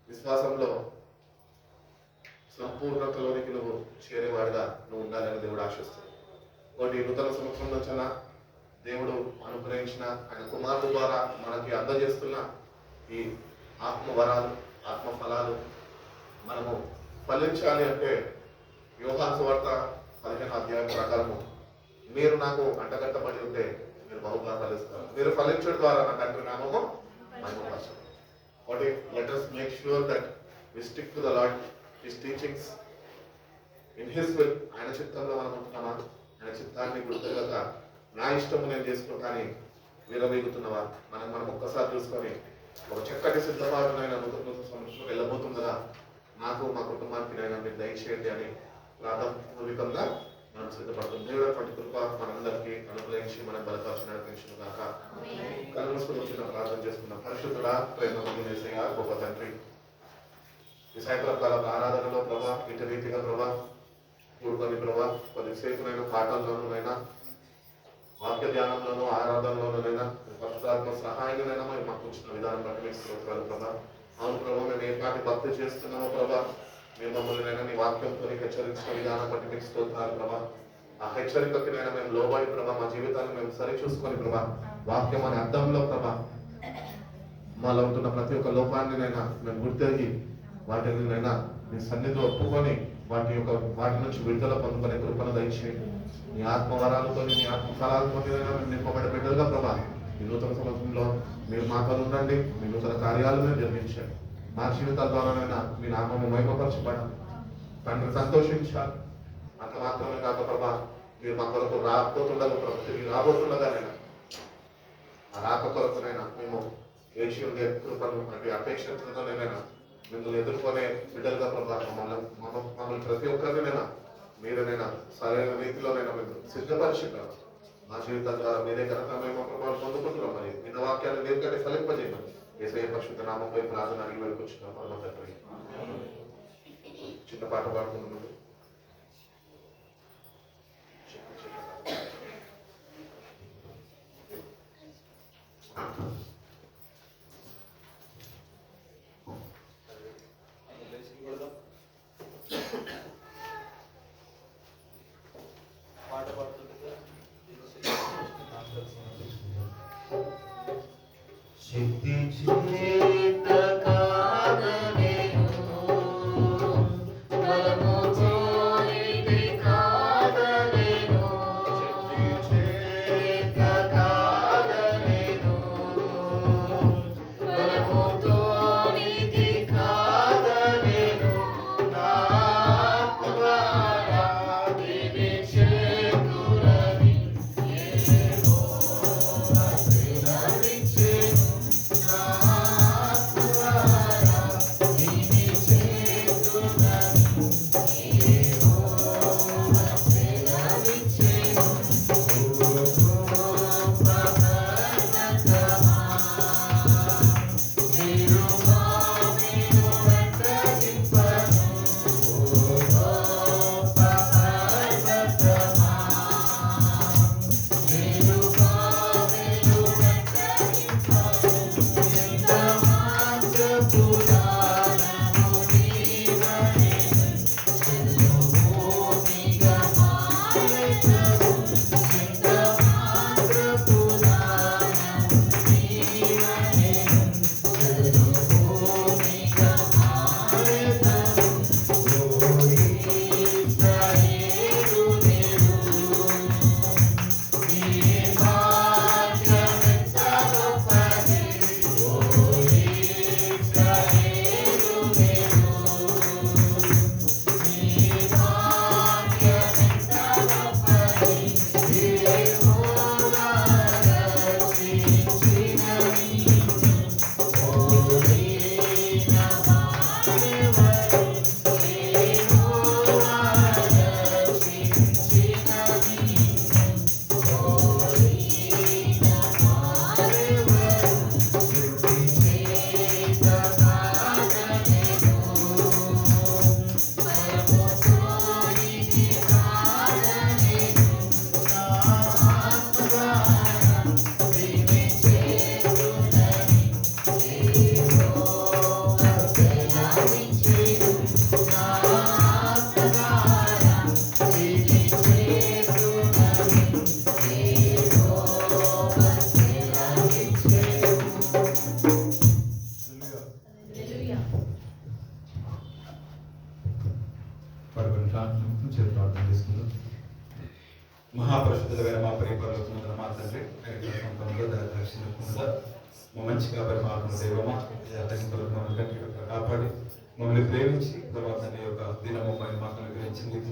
విశ్వాసంలో సంపూర్ణతలోనికి నువ్వు చేరేవాడుగా నువ్వు ఉండాలని దేవుడు ఆశిస్తాడు. ఒకటి నూతన సంవత్సరం వచ్చిన దేవుడు అనుగ్రహించిన ఆయన కుమారుడు ద్వారా మనకి అందజేస్తున్న ఈ ఆత్మ వరాలు, ఆత్మ ఫలాలు మనము ఫలించాలి అంటే యోహాను సువార్త 15వ అధ్యాయం ప్రకారము మీరు నాకు అంటగట్టబడి ఉంటే మీరు బహుగా ఫలిస్తారు, మీరు ఫలించడం ద్వారా నా తండ్రి నామము మహిమపరచండి. ఒకటి let us make sure that we stick to the Lord, His teachings, in His will. ఆయన చిత్తంలో మనం ఉంటున్నామా? ఆయన చిత్తాన్ని గుర్తుగా నా ఇష్టము నేను చేసుకుని కానీ విరవీగుతున్నవా? మనం ఒక్కసారి చూసుకొని ఒక చక్కటి సిద్ధపాటునైనా నూతన సంవత్సరం వెళ్ళబోతుందా, నాకు మా కుటుంబానికి నైనా మీరు దయచేయండి అని ప్రాథమికంగా మనం సిద్ధపడుతుంది. దేవుడు అటువంటి కృప మనందరికీ అనుగ్రహించి మనం బలపరిచి నడిపించిన దాకా కలుసుకుని వచ్చిన ప్రార్థన చేసుకున్నాం. పరిశుద్ధుడా, ప్రేమ యేసయ్యా, గొప్ప తండ్రి, ఈ సాయంత్రం కాలం ఆరాధనలో ప్రభా ఇటు రీతిగా ప్రభా కూడుకొని ప్రభా కొద్దిసేపునైనా పాఠాల్లోనైనా వాక్య ధ్యానంలోనూ ఆరాధనలోనైనా పరిశుద్ధాత్మ సహాయంగానైనా మేము మాకు వచ్చిన విధానం బట్టి మీకు స్తోత్రాలు ప్రభా. అవును ప్రభా, మేము ఏ పాటి భక్తి చేస్తున్నామో ప్రభా, మేము మమ్మల్ని నీ వాక్యంతో హెచ్చరించిన విధానం బట్టి మీకు స్తోత్రాలు ప్రభా. ఆ హెచ్చరికకి మేము లోబడి ప్రభా మా జీవితాన్ని మేము సరి చూసుకొని ప్రభా వాక్యం అనే అర్థంలో ప్రభా మాలో ఉంటున్న ప్రతి ఒక్క లోపాన్ని మేము గుర్తెరిగి వాటిని నీ సన్నిధిలో ఒప్పుకొని వాటి నుంచి విడుదల పొందుకునే కృపను దయచేయండి. నీ ఆత్మవరాలతో నీ ఆత్మ ఫలాలతో మేము నింపబడే బిడ్డలుగా ప్రభా ఈ నూతన సంవత్సరంలో మీరు మాతో ఉండండి. మీ నూతన కార్యాలను జరిగించండి. మా జీవితాల ద్వారానైనా మీ నామము మహిమపరచబడాలి, తండ్రి సంతోషించాలి. అంత మాత్రమే కాక ప్రభా మీరు మా కొరకు రాబోతుండగా ప్రభు తిరిగి రాబోతుండగానైనా ఆ రాక కొరకునైనా మేము వేచి ఉండే కృపను అపేక్షతోనైనా మిమ్మల్ని ఎదుర్కొనే బిడ్డలుగా ప్రభా మమ్మల్ని ప్రతి ఒక్కరినైనా మీరేనైనా సరైన రీతిలోనైనా మేము సిద్ధపరిచిందా మా జీవితాల ద్వారా మీరే కనుక మేము ప్రభావం పొందుకుంటున్నాం. మరి విన్న వాక్యాలు నేర్కంటే ఫలింపజేయమని యేసయ్య పరిశుద్ధ నామంపై ప్రార్థన అడిగి వెళ్ళుకొచ్చున్నాం. పరమ తండ్రి. చిన్న పాట పాడుతున్నాం. పాట పాడుతుండగా శక్తి చేత కాదనేను, బలముతో ఇది కాదనేను. శక్తి చేత కాదనేను, బలముతో ఇది కాదనేను. నా ఆత్మ ద్వారా ఇది చేతులని యెహోవా ప్రేమించెను. మహాపరిశుద్ధులైన మా పరిపాలకులు మా తండ్రి మా మంచి కాబట్టి మా దైవమా మమ్మల్ని కాపాడి మమ్మల్ని ప్రేమించి తర్వాత నీ యొక్క దినము మాకు అనుగ్రహించి నీకు